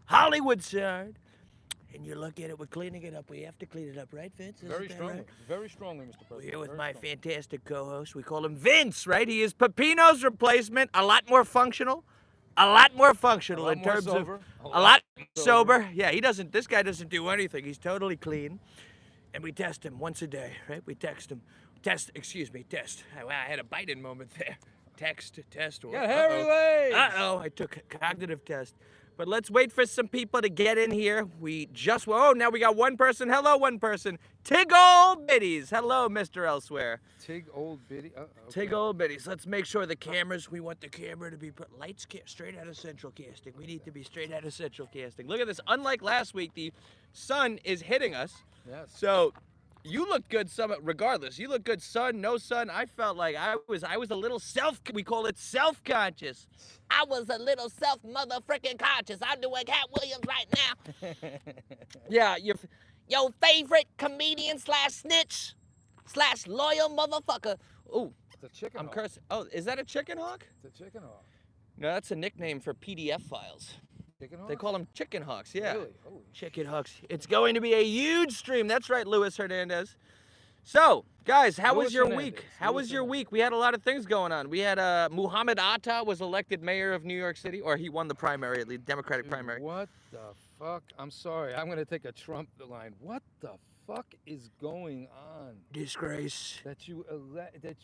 Hollywood side. And you look at it, we're cleaning it up. We have to clean it up, right, Vince? Very strongly. Right? Very strongly, Mr. President. We're here with Very my strongly. fantastic co-host. We call him Vince, right? He is Papino's replacement, a lot more functional. A lot more functional in terms of a lot sober. Yeah, this guy doesn't do anything. He's totally clean. And we test him once a day, right? We text him. Test. Wow, I had a Biden moment there. Test. Got hairy legs. Uh-oh, I took a cognitive test. But let's wait for some people to get in here. Now we got one person. Hello, one person. Tig old biddies. Hello, Mr. Elsewhere. Tig old biddy. Okay. Tig old biddies. Let's make sure we want the camera to be put straight out of central casting. We need to be straight out of central casting. Look at this. Unlike last week, the sun is hitting us. Yes. So you look good regardless. You look good, sun, no sun. I felt like I was a little we call it self-conscious. I was a little self-motherfucking conscious. I'm doing Cat Williams right now. Yeah, your favorite comedian / snitch / loyal motherfucker. Ooh, It's a chicken I'm hawk. cursing. Oh, is that a chicken hawk? It's a chicken hawk. No, that's a nickname for PDF files. Chicken hawk? They call them chicken hawks, yeah. Really? Holy Chicken hawks. It's going to be a huge stream. That's right, Luis Hernandez. So, guys, how was your week? How was your week? We had a lot of things going on. We had Muhammad Atta was elected mayor of New York City, or he won the primary, at least Democratic primary. What the fuck? I'm sorry. I'm going to take a Trump line. What the fuck is going on? Disgrace. That you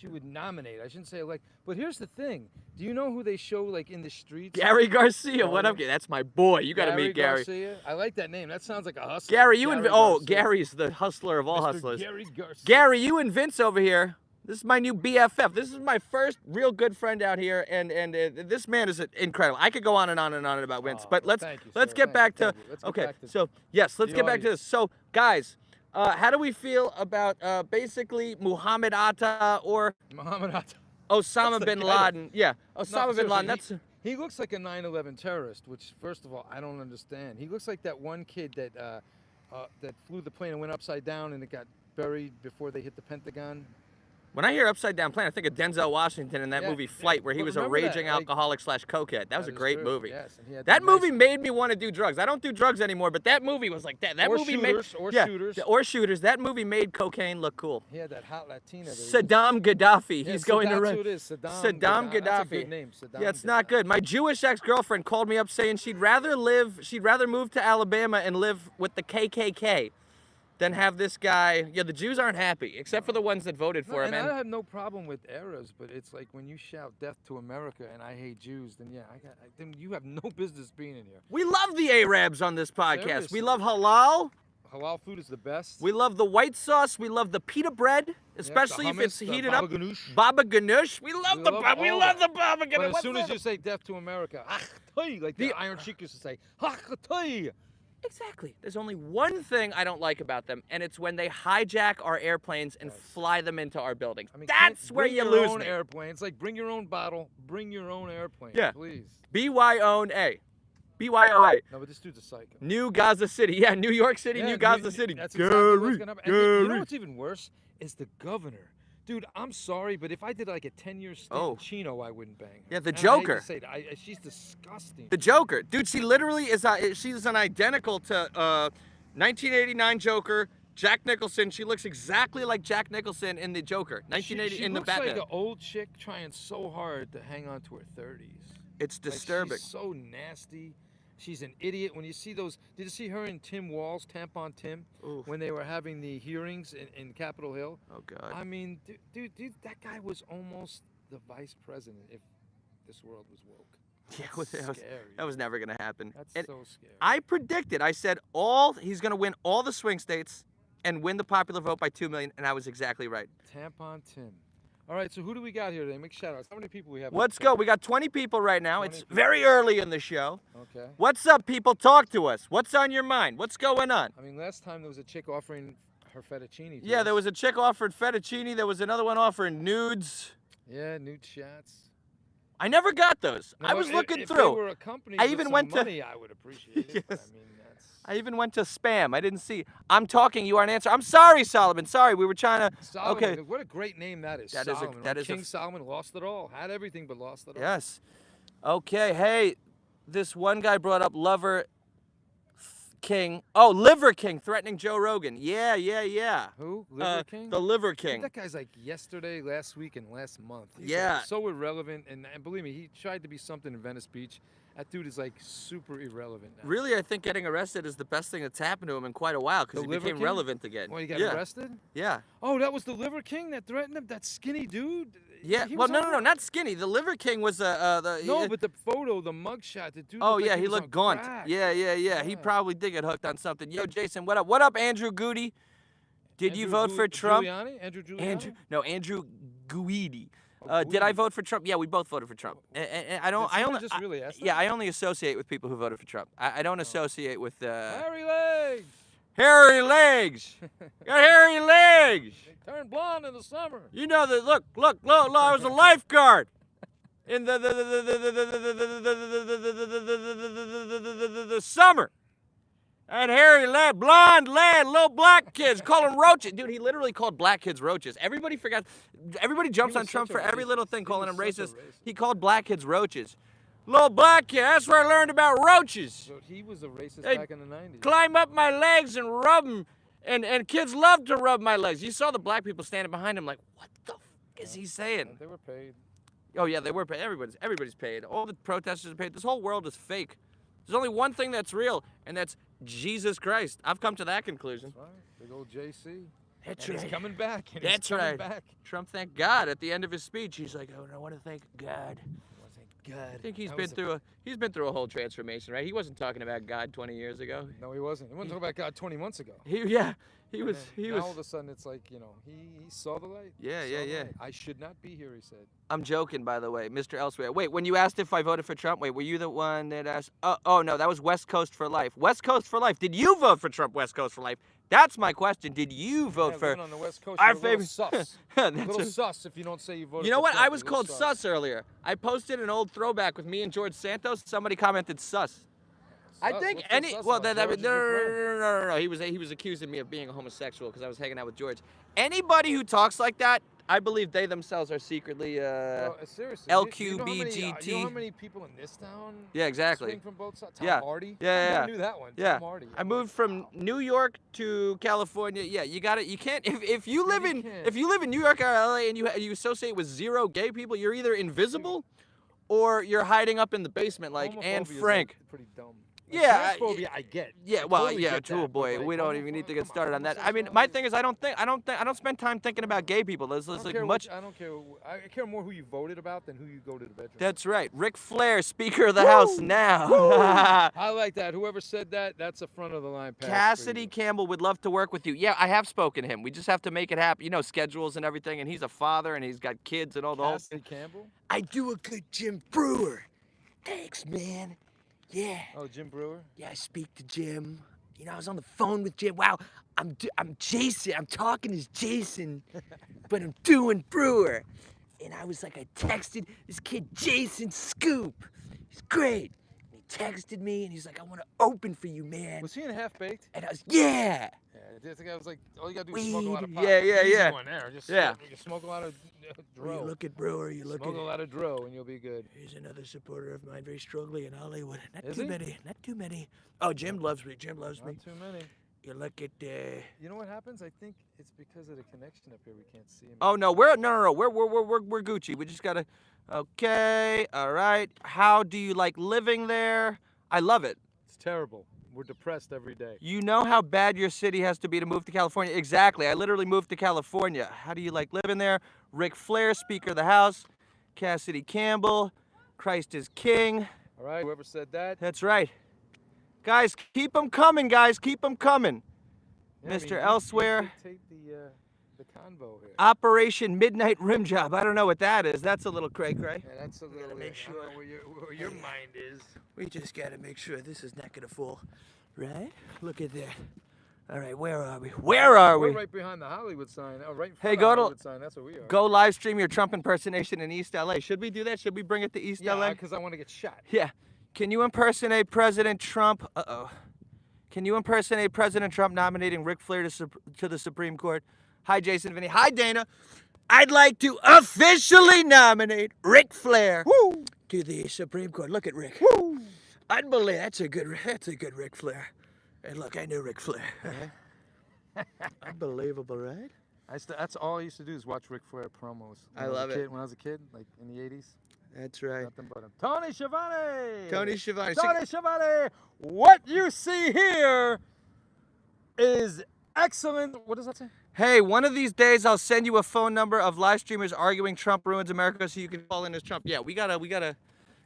would nominate. I shouldn't say elect. But here's the thing. Do you know who they show like in the streets? Gary Garcia. What up? That's my boy. You got to meet Gary. Garcia? I like that name. That sounds like a hustler. Gary, Garcia. Gary's the hustler of all Mr. hustlers. Gary Garcia. Gary, you and Vince over here. This is my new BFF. This is my first real good friend out here, and this man is incredible. I could go on and on and on about Vince, but let's get back to let's get back to this. So, guys, how do we feel about basically Muhammad Atta or Muhammad Atta? Osama bin Laden? Yeah, Osama bin Laden. He looks like a 9/11 terrorist, which first of all I don't understand. He looks like that one kid that flew the plane and went upside down and it got buried before they hit the Pentagon. When I hear Upside Down Plane, I think of Denzel Washington in that movie Flight, where he was a raging alcoholic / cokehead. That was a great movie. Yes, and that movie made me want to do drugs. I don't do drugs anymore, but that movie was like that. That movie shooters. That movie made cocaine look cool. He had that hot Latina. Saddam Gaddafi. He's going to run. Saddam Gaddafi. That's a good name. Yeah, it's not good. My Jewish ex-girlfriend called me up saying she'd rather move to Alabama and live with the KKK. Then have this guy. Yeah, the Jews aren't happy, except for the ones that voted for him. And I have no problem with Arabs, but it's like when you shout "Death to America" and I hate Jews, then then you have no business being in here. We love the Arabs on this podcast. Seriously. We love halal. Halal food is the best. We love the white sauce. We love the pita bread, especially if it's heated up. Baba ganoush. We love the baba ganoush. But as soon as you say "Death to America," like the Iron Sheik used to say, Exactly. There's only one thing I don't like about them, and it's when they hijack our airplanes and fly them into our buildings. I mean, that's where you lose me. Bring your own airplane. It's like bring your own bottle, bring your own airplane, please. BYOA. BYOA. No, but this dude's a psycho. New Gaza City. Yeah, New York City, New Gaza City. That's exactly what's gonna happen. And you know what's even worse is the governor. Dude, I'm sorry, but if I did like a 10-year stint in Chino, I wouldn't bang her. Yeah, the Joker. I hate to say that. She's disgusting. The Joker. Dude, she literally is, she's an identical to 1989 Joker, Jack Nicholson. She looks exactly like Jack Nicholson in the Joker. 1980 in the Batman. She looks like an old chick trying so hard to hang on to her 30s. It's disturbing. Like she's so nasty. She's an idiot. When you see those, did you see her and Tim Walz, Tampon Tim, when they were having the hearings in Capitol Hill? Oh, God. I mean, dude, that guy was almost the vice president if this world was woke. Yeah, that was never going to happen. That's so scary. I predicted, I said he's going to win all the swing states and win the popular vote by 2 million, and I was exactly right. Tampon Tim. All right, so who do we got here today? Make shout-outs. How many people we have? Let's go. We got 20 people right now. It's very early in the show. Okay. What's up, people? Talk to us. What's on your mind? What's going on? I mean, last time there was a chick offering her fettuccine. Yeah, there was a chick offered fettuccine. There was another one offering nudes. Yeah, nude shots. I never got those. I was looking through. If they were accompanied I even with went some money, I would appreciate it. Yes. I mean, I even went to spam. I didn't see. I'm talking. You aren't answering. I'm sorry, Solomon. Sorry, we were trying to. Solomon, okay. What a great name that is. That Solomon. is King Solomon lost it all. Had everything but lost it all. Yes. Okay. Hey, this one guy brought up lover King. Oh, Liver King threatening Joe Rogan. Yeah. Who? Liver King? The Liver King. That guy's like yesterday, last week, and last month. He's Yeah. like so irrelevant, and believe me, he tried to be something in Venice Beach. That dude is like super irrelevant now. Really, I think getting arrested is the best thing that's happened to him in quite a while because The he Liver became King? relevant again. Well, he got yeah. arrested? Yeah. Oh, that was the Liver King that threatened him? That skinny dude? Yeah. He Well, was no, on- not skinny. The Liver King was No, but the photo, the mugshot, the dude. Oh looked yeah, like he was looked on gaunt. crack. Yeah. He probably did get hooked on something. Yo, Jason, what up? What up, Andrew Goody? Did you vote for Trump? Andrew Giuliani? Andrew Guidi. Oh, Did I Guidi. vote for Trump? Yeah, we both voted for Trump. And I don't. Did I someone only. just really ask Yeah, that? I only associate with people who voted for Trump. I don't associate with Hairy legs! hairy legs. Got hairy legs. They turn blonde in the summer. You know that. Look. I was a lifeguard in the summer. And hairy lad, blonde lad, little black kids, call them roaches. Dude, he literally called black kids roaches. Everybody forgot. Everybody jumps was on Trump such a for every racist. little thing, He calling was him such a racist. racist. He called black kids roaches. Little black kid, that's where I learned about roaches. So he was a racist Hey, back in the 90s. Climb up my legs and rub them. And kids love to rub my legs. You saw the black people standing behind him like, what the is he saying? They were paid. Oh, yeah, they were paid. Everybody's paid. All the protesters are paid. This whole world is fake. There's only one thing that's real, and that's Jesus Christ. I've come to that conclusion. That's right. Big old JC. That's And right. He's coming back. And That's he's coming right. back. Trump thanked God at the end of his speech. He's like, oh, I want to thank God. God. I think he's That been was through he's been through a whole transformation, right? He wasn't talking about God 20 years ago. No, he wasn't. He wasn't talking about God 20 months ago. He And was then he now was all of a sudden it's like, you know, he saw the light. He Yeah, saw yeah, the yeah. light. I should not be here, he said. I'm joking, by the way, Mr. Elsewhere. Wait, when you asked if I voted for Trump, were you the one that asked? Oh no, that was West Coast for Life. West Coast for Life. Did you vote for Trump? West Coast for Life. That's my question. Did you vote Yeah, for? living on the West Coast, our you're a little favorite- sus. That's little a- sus if you don't say you voted You know for what? Trump. I was You're a little called sus earlier. I posted an old throwback with me and George Santos. Somebody commented sus. I Sus? think What's the any sus well about? that George is no, your friend. no. He was accusing me of being a homosexual because I was hanging out with George. Anybody who talks like that, I believe they themselves are secretly Well, seriously, you know how many- LQBGT. You know how many people in this town Yeah, exactly. swing from both sides? Tom Yeah. Hardy? Yeah. I knew that one. Yeah. Tom Hardy. I I'm moved like, from wow. New York to California. Yeah, you got it. You can't if you live in can't. if you live in New York or LA and you associate with zero gay people, you're either invisible or you're hiding up in the basement like Anne Homophobia is, Frank. Pretty dumb. Yeah, Transphobia, I get. Yeah, I well, totally yeah, get true, that, boy. but, like, We don't even need to get come on, started on that. I mean, my thing is, I don't spend time thinking about gay people. There's I don't like care much. I don't care. I care more who you voted about than who you go to the bedroom. That's right. Ric Flair, Speaker of the House now. I like that. Whoever said that, that's a front of the line pass. for Cassidy you. Campbell would love to work with you. Yeah, I have spoken to him. We just have to make it happen. You know, schedules and everything. And he's a father and he's got kids and all the whole. Cassidy Campbell? I do a good Jim Brewer. Thanks, man. Yeah. Oh, Jim Brewer? Yeah, I speak to Jim. You know, I was on the phone with Jim. Wow, I'm Jason. I'm talking as Jason, but I'm doing Brewer. And I was like, I texted this kid Jason Scoop. He's great. And he texted me, and he's like, I want to open for you, man. Was he in Half Baked? And I was, yeah. Yeah, I think I was like, all you gotta do is smoke a lot of Weed. pot. Yeah, Easy yeah. one there. Just Yeah. You smoke a lot of When you dro. look at Brewer, you look Smoke a at. lot of dro, and you'll be good. Here's another supporter of mine, very strongly in Hollywood. Not Is too he? many. Not too many. Oh, Jim loves me. Jim loves me. Not too many. You look at. You know what happens? I think it's because of the connection up here. We can't see him. Oh no, we're we're Gucci. We just gotta. Okay, all right. How do you like living there? I love it. It's terrible. We're depressed every day. You know how bad your city has to be to move to California? Exactly. I literally moved to California. How do you like living there? Ric Flair, Speaker of the House. Cassidy Campbell. Christ is King. All right, whoever said that. That's right. Guys, keep them coming, guys. Keep them coming. Yeah, I mean, Mr. you Elsewhere. dictate the convo here. Operation Midnight Rim Job. I don't know what that is. That's a little cray-cray. Yeah, that's a little. make I don't sure- know where your mind is. We just gotta make sure this is not gonna fall. Right? Look at that. All right, where are we? Where are We're we? right behind the Hollywood sign. Oh, right in front Hey, of go the to- Hollywood sign. That's where we are. Go live stream your Trump impersonation in East LA. Should we do that? Should we bring it to East Yeah, LA? because I want to get shot. Yeah. Can you impersonate President Trump? Uh-oh. Can you impersonate President Trump nominating Ric Flair to the Supreme Court? Hi, Jason, Vinny. Hi, Dana. I'd like to officially nominate Ric Flair to the Supreme Court. Look at Rick. Unbelievable. That's a good Ric Flair. Hey, look, I knew Ric Flair. Unbelievable, right? That's all I used to do is watch Ric Flair promos. I love it. When I was a kid, like in the 80s. That's right. Nothing but him. Tony Schiavone! Tony Schiavone. Tony Schiavone! What you see here is excellent. What does that say? Hey, one of these days I'll send you a phone number of live streamers arguing Trump ruins America so you can call in as Trump. Yeah, we gotta.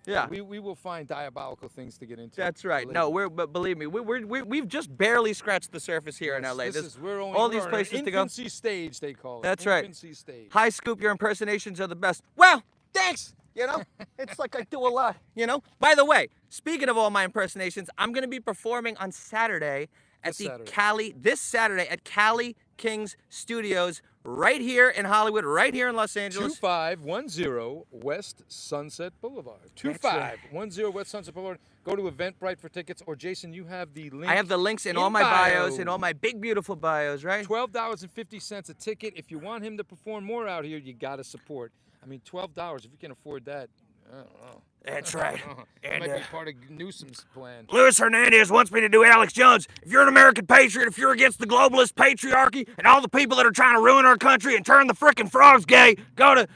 Yeah. We will find diabolical things to get into. That's right. No, but believe me, we've just barely scratched the surface here in LA. We're all these places to go. Infancy stage, they call it. That's right. Infancy stage. High Scoop, your impersonations are the best. Well, thanks. You know, it's like I do a lot. You know. By the way, speaking of all my impersonations, I'm gonna be performing on Saturday at this Saturday at Cali Kings Studios, right here in Hollywood, right here in Los Angeles. 2510 West Sunset Boulevard. 2510 West Sunset Boulevard. Go to Eventbrite for tickets, or Jason, you have the link. I have the links in all my bios, in all my big, beautiful bios, right? $12.50 a ticket. If you want him to perform more out here, you got to support. I mean, $12, if you can afford that, I don't know. That's right. That might be part of Newsom's plan. Luis Hernandez wants me to do Alex Jones. If you're an American patriot, if you're against the globalist patriarchy and all the people that are trying to ruin our country and turn the frickin' frogs gay, go to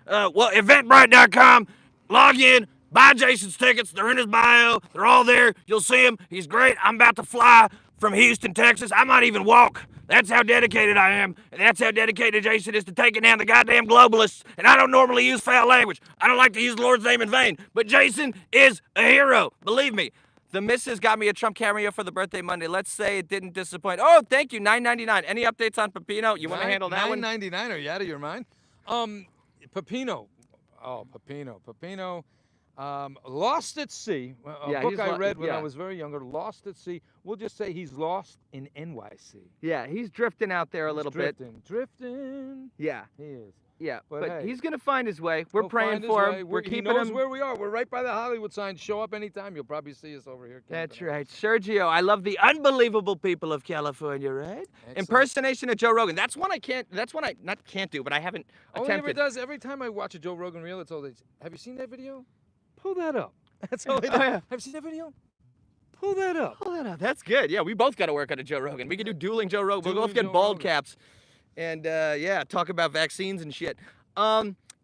Eventbrite.com, log in, buy Jason's tickets. They're in his bio. They're all there. You'll see him. He's great. I'm about to fly from Houston, Texas. I might even walk. That's how dedicated I am, and that's how dedicated Jason is to taking down the goddamn globalists. And I don't normally use foul language. I don't like to use the Lord's name in vain, but Jason is a hero. Believe me. The missus got me a Trump cameo for the birthday Monday. Let's say it didn't disappoint. Oh, thank you, $9.99. Any updates on Papino? You want to handle that one? $9.99? Are you out of your mind? Papino. Oh, Papino. Lost at Sea. A book I read when I was very younger. Lost at Sea. We'll just say he's lost in NYC. Yeah, he's drifting out there a little bit. Drifting. Yeah. He is. Yeah, but hey, he's going to find his way. We're praying for him. We're keeping him. He knows where we are. We're right by the Hollywood sign. Show up anytime. You'll probably see us over here. That's right. Sergio, I love the unbelievable people of California, right? Excellent. Impersonation of Joe Rogan. That's one I can't do, but I haven't attempted. Every time I watch a Joe Rogan reel, it's always, have you seen that video? Pull that up. That's all. Yeah. Have you seen that video? Pull that up. Pull that up. That's good. Yeah, we both got to work on a Joe Rogan. We can do dueling Joe Rogan. We'll both get bald caps, and talk about vaccines and shit.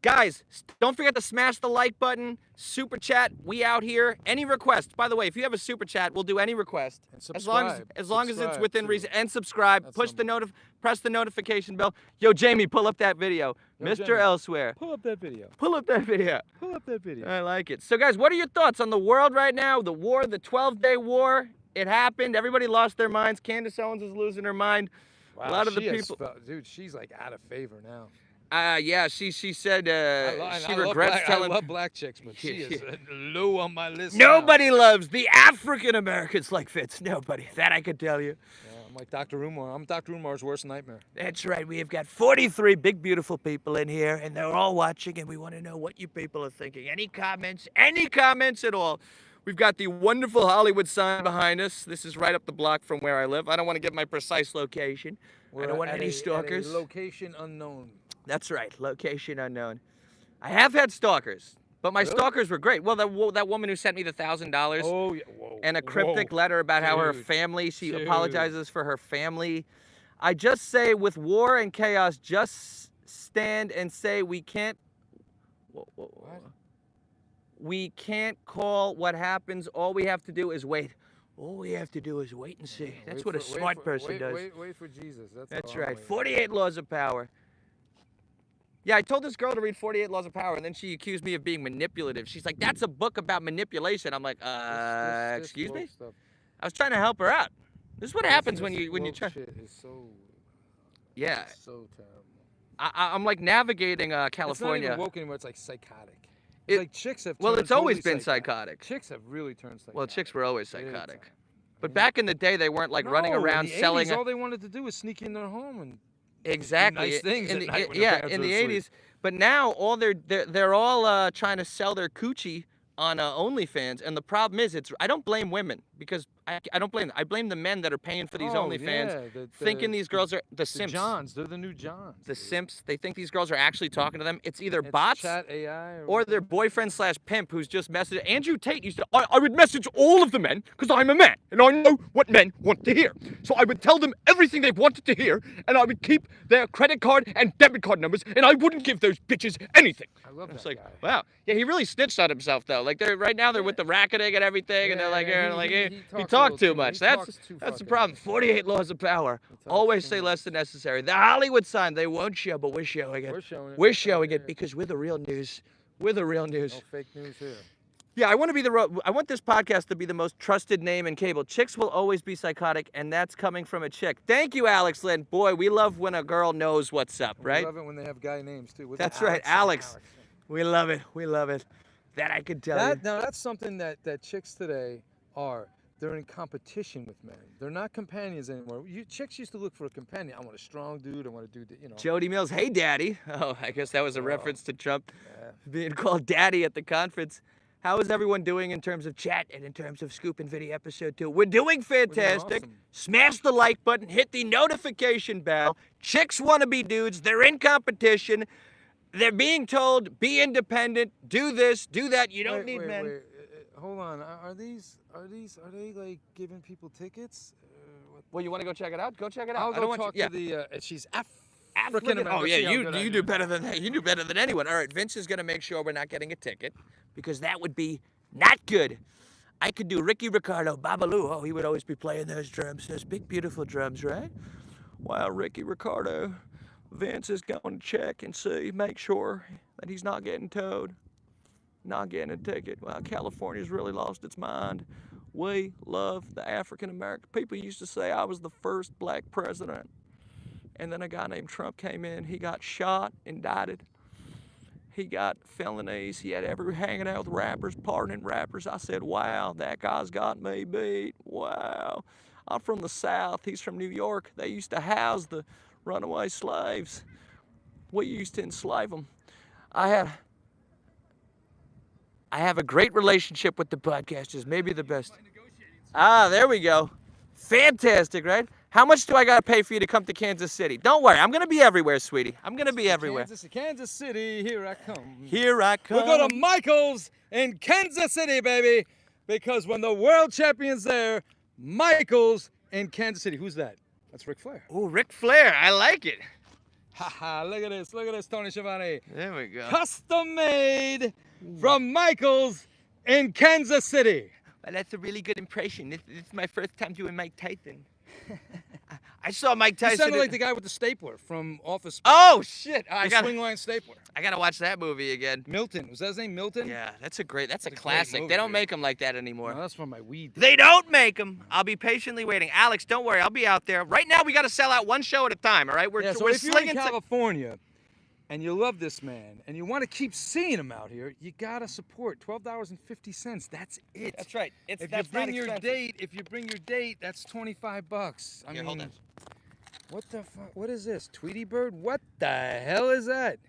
Guys, don't forget to smash the like button, super chat. We out here. Any request, by the way, if you have a super chat, we'll do any request. As long as it's within reason. And subscribe. Press the notification bell. Yo, Jamie, pull up that video. Mr. Jamie, Elsewhere. Pull up that video. Pull up that video. Pull up that video. I like it. So, guys, what are your thoughts on the world right now? The war, the 12-day war. It happened. Everybody lost their minds. Candace Owens is losing her mind. Wow, a lot of the people. Dude, she's like out of favor now. Yeah, she said she regrets telling. I love black chicks, but she is low on my list. Nobody loves the African Americans like Fitz. Nobody. That I could tell you. Yeah, I'm like Dr. Umar. I'm Dr. Umar's worst nightmare. That's right. We have got 43 big, beautiful people in here, and they're all watching, and we want to know what you people are thinking. Any comments? Any comments at all? We've got the wonderful Hollywood sign behind us. This is right up the block from where I live. I don't want to give my precise location. I don't want any stalkers. At a location unknown. That's right, location unknown. I have had stalkers, but my stalkers were great. Well, that woman who sent me the $1,000 and a cryptic letter about how her family, she apologizes for her family. I just say with war and chaos, just stand and say we can't. We can't call what happens. All we have to do is wait. All we have to do is wait and see. That's what a smart person does. Wait for Jesus. That's right. 48 laws of power. Yeah, I told this girl to read 48 Laws of Power, and then she accused me of being manipulative. She's like, that's a book about manipulation. I'm like, excuse me? I was trying to help her out. This is what happens when you try. Shit is so, yeah. So terrible. I'm like navigating California. It's not even woke anymore. It's like psychotic. It's like chicks have. Well, it's always been psychotic. Chicks have really turned psychotic. Well, chicks were always psychotic. But back in the day, they weren't like running around selling. In the 80s, all they wanted to do was sneak in their home and. Exactly. Nice things in the 80s. But now all they're all trying to sell their coochie on OnlyFans, and the problem is I don't blame women because I don't blame them. I blame the men that are paying for these OnlyFans, thinking these girls are the simps. Johns, they're the new Johns. The simps, they think these girls are actually talking to them. It's either bots chat AI or their boyfriend/pimp who's just messaging. Andrew Tate used to, I would message all of the men because I'm a man and I know what men want to hear. So I would tell them everything they wanted to hear and I would keep their credit card and debit card numbers and I wouldn't give those bitches anything. I love that guy. Wow. Yeah, he really snitched on himself though. Like right now they're with the racketing and everything and they're like, he talked too much. That's the problem. 48 laws of power. Always say less than necessary. The Hollywood sign, they won't show, but we're showing it. We're showing it because we're the real news. We're the real news. No fake news here. Yeah, I want this podcast to be the most trusted name in cable. Chicks will always be psychotic, and that's coming from a chick. Thank you, Alex Lynn. Boy, we love when a girl knows what's up, right? We love it when they have guy names too. That's right, Alex. We love it. We love it. That I could tell you. Now that's something that chicks today are. They're in competition with men. They're not companions anymore. Chicks used to look for a companion. I want a strong dude. I want a dude that, you know. Jody Mills, hey, daddy. Oh, I guess that was a reference to Trump being called daddy at the conference. How is everyone doing in terms of chat and in terms of Scoop and Vinny episode 2? We're doing fantastic. Awesome. Smash the like button. Hit the notification bell. Chicks want to be dudes. They're in competition. They're being told, be independent, do this, do that. You don't need men. Wait. Hold on. Are they like giving people tickets? Well, you want to go check it out? Go check it out. I'll go talk to the. She's African American. Oh yeah, you do better than that. You do better than anyone. All right, Vince is gonna make sure we're not getting a ticket because that would be not good. I could do Ricky Ricardo, Babalu. Oh, he would always be playing those drums, those big beautiful drums, right? Wow, Ricky Ricardo. Vince is going to check and see, make sure that he's not getting towed. Not getting a ticket. Well, California's really lost its mind. We love the African American. People used to say I was the first black president. And then a guy named Trump came in. He got shot, indicted. He got felonies. He had hanging out with rappers, pardoning rappers. I said, wow, that guy's got me beat. Wow. I'm from the South. He's from New York. They used to house the runaway slaves. We used to enslave them. I have a great relationship with the podcasters, maybe the best. Ah, there we go. Fantastic, right? How much do I got to pay for you to come to Kansas City? Don't worry, I'm going to be everywhere, sweetie. I'm going to be everywhere. Kansas City, here I come. Here I come. We'll go to Michael's in Kansas City, baby, because when the world champion's there, Michael's in Kansas City. Who's that? That's Ric Flair. Oh, Ric Flair. I like it. Haha, look at this, Tony Schiavone. There we go. Custom made from Michael's in Kansas City. Well, that's a really good impression. This is my first time doing Mike Tyson. I saw Mike Tyson. You sounded like the guy with the stapler from Office. Oh, shit. The swing line stapler. I got to watch that movie again. Milton. Was that his name, Milton? Yeah, that's a classic. They don't make them like that anymore. No, that's from my weed. They don't make them. I'll be patiently waiting. Alex, don't worry. I'll be out there. Right now, we got to sell out one show at a time, all right? We're if you're in California and you love this man and you want to keep seeing him out here, you got to support. $12.50. That's it. That's right. If you bring your date, that's $25. I mean, hold on. What the fuck? What is this? Tweety Bird? What the hell is that?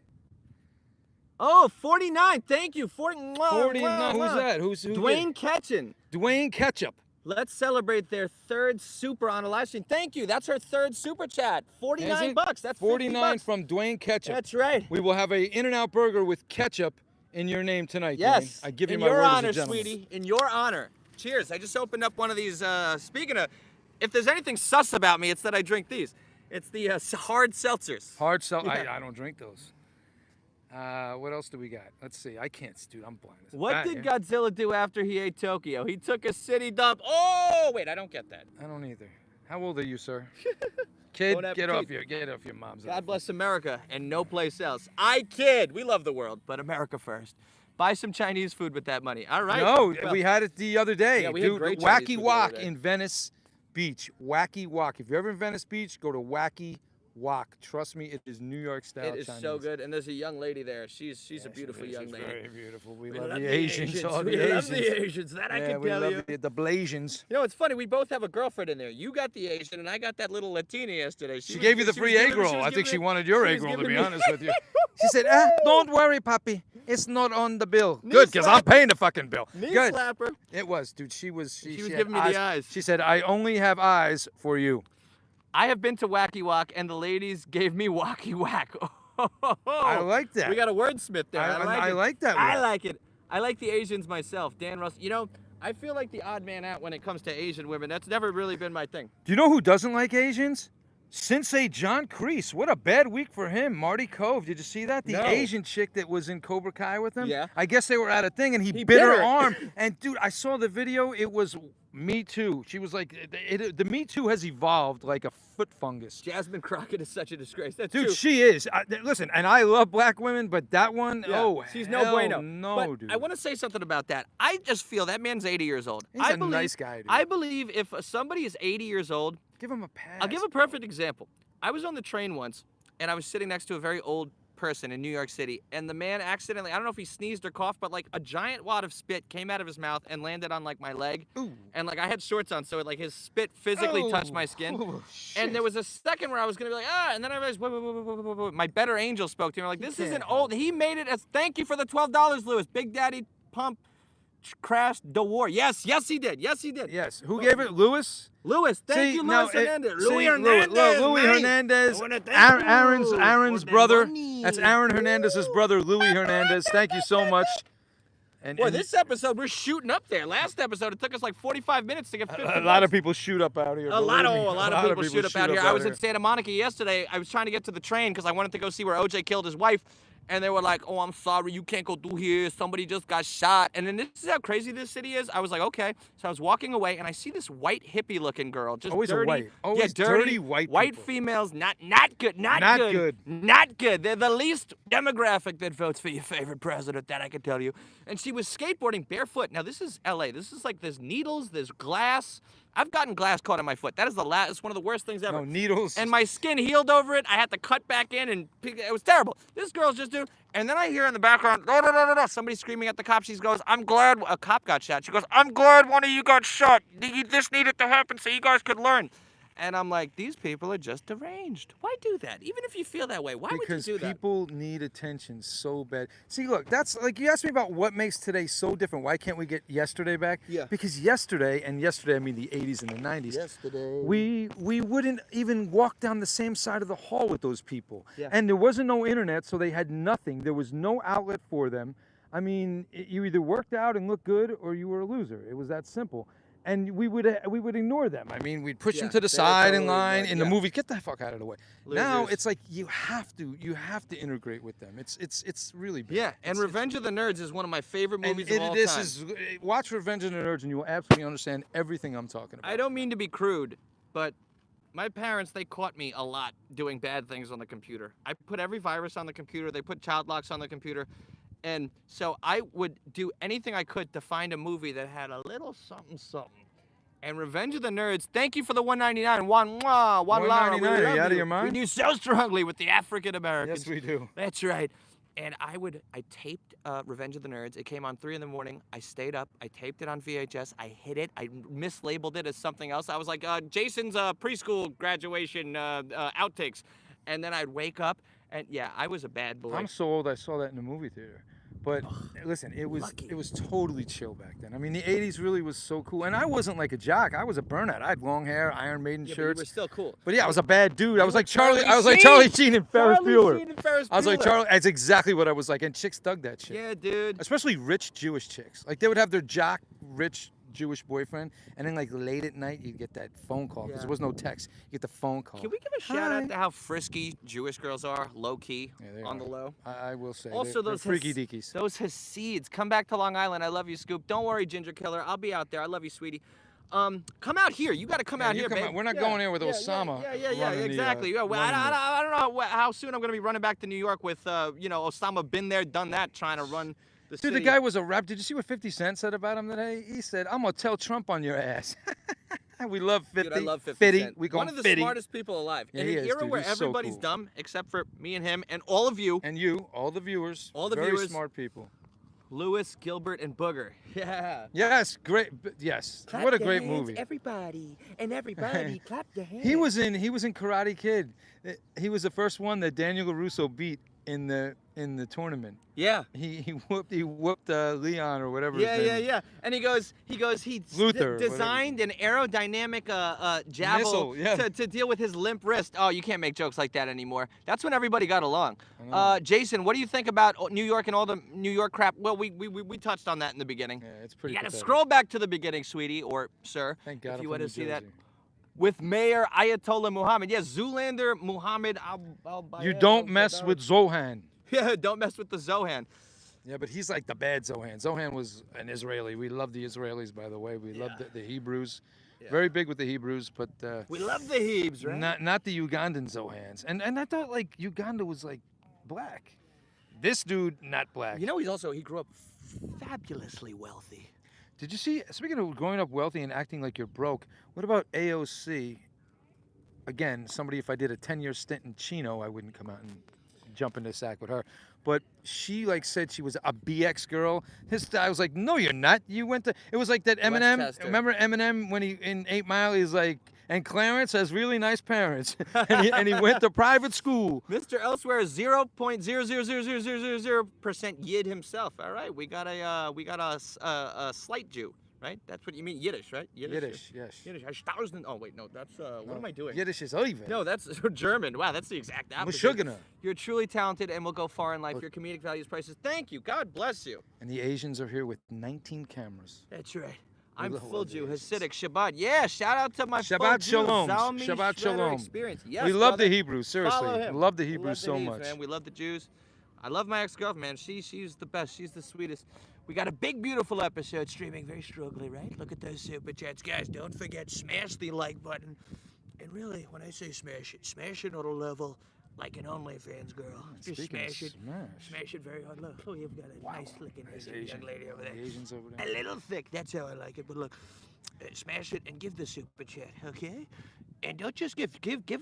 Oh, 49. Thank you. 49. Who's that? Who's Dwayne Ketchum. Dwayne Ketchup. Let's celebrate their third super on a live stream. Thank you. That's her third super chat. $49. That's 49 from Dwayne Ketchup. That's right. We will have a In-N-Out burger with ketchup in your name tonight. Yes. Dwayne. I give you my word as a gentleman. In your honor, sweetie. In your honor. Cheers. I just opened up one of these. Speaking of, if there's anything sus about me, it's that I drink these. It's the hard seltzers. Hard seltzer. Yeah. I don't drink those. What else do we got? Let's see. I can't, dude. I'm blind. What did Godzilla do after he ate Tokyo? He took a city dump. Oh, wait, I don't get that. I don't either. How old are you, sir? Kid, get off your mom's. God bless America and no place else. I kid. We love the world, but America first. Buy some Chinese food with that money. All right. No, we had it the other day. Yeah, we dude, had great Wacky Walk in Venice Beach. Wacky Walk. If you're ever in Venice Beach, go to Wacky wok. Trust me, it is New York style It is Chinese. so good, and there's a young lady there. She's a beautiful young lady. Very beautiful. We love love the the Asians. All We the love Asians. the Asians. That I can we tell love you. the Blasians. You know, it's funny. We both have a girlfriend in there. You got the Asian, and I got that little Latina yesterday. She gave you the free egg roll. I think she wanted your egg roll, to be honest with you. She said, don't worry, Papi. It's not on the bill. Good, because I'm paying the fucking bill. Knee Good. slapper. It was, dude. She was giving me the eyes. She said, I only have eyes for you. I have been to Wacky Whack, and the ladies gave me Wacky Whack. I like that. We got a wordsmith there. I like that. I like it. I like the Asians myself. Dan Russ. You know, I feel like the odd man out when it comes to Asian women. That's never really been my thing. Do you know who doesn't like Asians? Sensei John Kreese. What a bad week for him. Marty Cove. Did you see that? The Asian chick that was in Cobra Kai with him? Yeah. I guess they were at a thing, and he bit her arm. And, dude, I saw the video. It was Me Too. She was like, the Me Too has evolved like a foot fungus. Jasmine Crockett is such a disgrace. That's dude, true. she is. Listen, and I love black women, but that one, she's no bueno. No, but dude. I want to say something about that. I just feel that man's 80 years old. He's a nice guy, dude. I believe if somebody is 80 years old, give him a pass. I'll give a perfect example. I was on the train once, and I was sitting next to a very old person in New York City, and the man accidentally, I don't know if he sneezed or coughed, but like a giant wad of spit came out of his mouth and landed on like my leg. Ooh. And like I had shorts on, so like his spit physically touched my skin. Oh, and there was a second where I was gonna be like, and then I realized, wait. My better angel spoke to me. I'm like, this isn't old. He made it as thank you for the $12, Lewis. Big Daddy Pump crashed the war. Yes, he did. Yes. Who gave it? Lewis? Lewis. Thank you, Lewis Hernandez. Louis Hernandez. Aaron's brother. That's Aaron Hernandez's brother, Louis Hernandez. Thank you so much. Boy, this episode, we're shooting up there. Last episode, it took us like 45 minutes to get 50 A lot of people shoot up out here. A lot of people shoot up out here. I was in Santa Monica yesterday. I was trying to get to the train because I wanted to go see where OJ killed his wife. And they were like, oh, I'm sorry, you can't go through here. Somebody just got shot. And then this is how crazy this city is. I was like, okay. So I was walking away, and I see this white hippie-looking girl. Just always dirty. A white. Always dirty white people. Females, not good. Not good. They're the least demographic that votes for your favorite president, that I can tell you. And she was skateboarding barefoot. Now, this is L.A. This is like there's needles, there's glass. I've gotten glass caught in my foot. That is it's one of the worst things ever. No, needles. And my skin healed over it. I had to cut back in, and it was terrible. This girl's just doing. And then I hear in the background, no. Somebody screaming at the cops. She goes, I'm glad a cop got shot. She goes, I'm glad one of you got shot. This needed to happen so you guys could leurn. And I'm like, these people are just deranged. Why do that? Even if you feel that way, why would you do that? Because people need attention so bad. See, look, that's like you asked me about what makes today so different. Why can't we get yesterday back? Yeah. Because yesterday I mean the 80s and the 90s. Yesterday. We wouldn't even walk down the same side of the hall with those people. Yeah. And there wasn't no internet, so they had nothing. There was no outlet for them. I mean, you either worked out and looked good or you were a loser. It was that simple. And we would ignore them. I mean, we'd push them to the side in line in the movie. Get the fuck out of the way. Losers. Now it's like you have to integrate with them. It's really bad. Yeah, and Revenge of the Nerds is one of my favorite movies of all time. Watch Revenge of the Nerds and you will absolutely understand everything I'm talking about. I don't mean to be crude, but my parents, they caught me a lot doing bad things on the computer. I put every virus on the computer. They put child locks on the computer. And so I would do anything I could to find a movie that had a little something. And Revenge of the Nerds, thank you for the $1.99. One Lara. $1.99, are you out of your mind? We do so strongly with the African Americans. Yes, we do. That's right. And I taped Revenge of the Nerds. It came on 3 in the morning. I stayed up. I taped it on VHS. I hid it. I mislabeled it as something else. I was like, Jason's preschool graduation outtakes. And then I'd wake up, and yeah, I was a bad boy. I'm so old I saw that in the movie theater. But listen, it was totally chill back then. I mean, the 80s really was so cool. And I wasn't like a jock. I was a burnout. I had long hair, Iron Maiden shirts. But you were still cool. But yeah, I was a bad dude. I was like Charlie Sheen and Ferris Bueller. I was like Charlie. That's exactly what I was like. And chicks dug that shit. Yeah, dude. Especially rich Jewish chicks. Like they would have their jock rich Jewish boyfriend, and then like late at night you'd get that phone call because there was no text. You get the phone call. Can we give a shout out to how frisky Jewish girls are, low key, on the low? I will say. Also, they're freaky deakies. Those Hasids. Come back to Long Island. I love you, Scoop. Don't worry, Ginger Killer. I'll be out there. I love you, sweetie. Come out here. You got to come out here, babe. We're not going there with Osama. Yeah, exactly. I don't know how soon I'm going to be running back to New York with, Osama been there, done that, trying to run the city. Dude, the guy was a rap. Did you see what 50 Cent said about him today? He said, I'm going to tell Trump on your ass. We love 50. Dude, I love 50 Cent. We call One him of the 50. smartest people alive. Yeah, in he an is, era dude. where He's so everybody's cool. dumb, except for me and him and all of you. And you, all the viewers. All the very viewers. smart people. Lewis, Gilbert, and Booger. Yeah. Yes, great. Yes, Clap what a your great hands, movie. Everybody, and everybody, clap your hands. He was in Karate Kid. He was the first one that Daniel LaRusso beat in the tournament. Yeah. He whooped Leon or whatever. Yeah, his yeah, name. yeah. And he goes, Luther, designed an aerodynamic javelin Missile, to deal with his limp wrist. Oh, you can't make jokes like that anymore. That's when everybody got along. Jason, what do you think about New York and all the New York crap? Well, we touched on that in the beginning. Yeah, it's pretty. You gotta pathetic. scroll back to the beginning, sweetie, or sir, Thank God if you I'm want from to see New that. Jersey. With Mayor Ayatollah Muhammad. Yeah, Zoolander Muhammad You don't mess with Zohan. Yeah, don't mess with the Zohan. Yeah, but he's like the bad Zohan. Zohan was an Israeli. We love the Israelis, by the way. We love the Hebrews. Yeah. Very big with the Hebrews, but we love the Hebes, right? Not the Ugandan Zohans. And I thought like Uganda was like black. This dude not black. You know, he grew up fabulously wealthy. Did you see? Speaking of growing up wealthy and acting like you're broke, what about AOC? Again, somebody. If I did a 10-year stint in Chino, I wouldn't come out and jump in the sack with her. But she like said she was a BX girl. His guy was like, "No, you're not. You went to." It was like that Eminem. Westchester. Remember Eminem when he in 8 Mile? He's like, "And Clarence has really nice parents," and he went to private school. Mr. Elsewhere is 0.0000000% Yid himself. All right, we got a slight Jew. Right? That's what you mean, Yiddish, right? Yiddish, yes. Yiddish. Oh wait, no, that's what am I doing? Yiddish is even. No, that's German. Wow, that's the exact opposite. Meshuggah. You're truly talented and will go far in life. Your comedic values, prices. Thank you. God bless you. And the Asians are here with 19 cameras. That's right. I'm full Jew, Hasidic, Shabbat. Yeah, shout out to my Shabbat Shalom. Zalmi Shabbat Shalom. Experience. Yes, we love brother. the Hebrews, seriously. We love the Hebrews so much. Man. We love the Jews. I love my ex-girlfriend, man. She's the best. She's the sweetest. We got a big, beautiful episode streaming very strongly, right? Look at those super chats. Guys, don't forget, smash the like button. And really, when I say smash it on a level like an OnlyFans girl. Just smash it. Smash it very hard. Look, you've got a nice looking young lady over there. Asians over there. A little thick. That's how I like it. But look, smash it and give the super chat, okay? And don't just give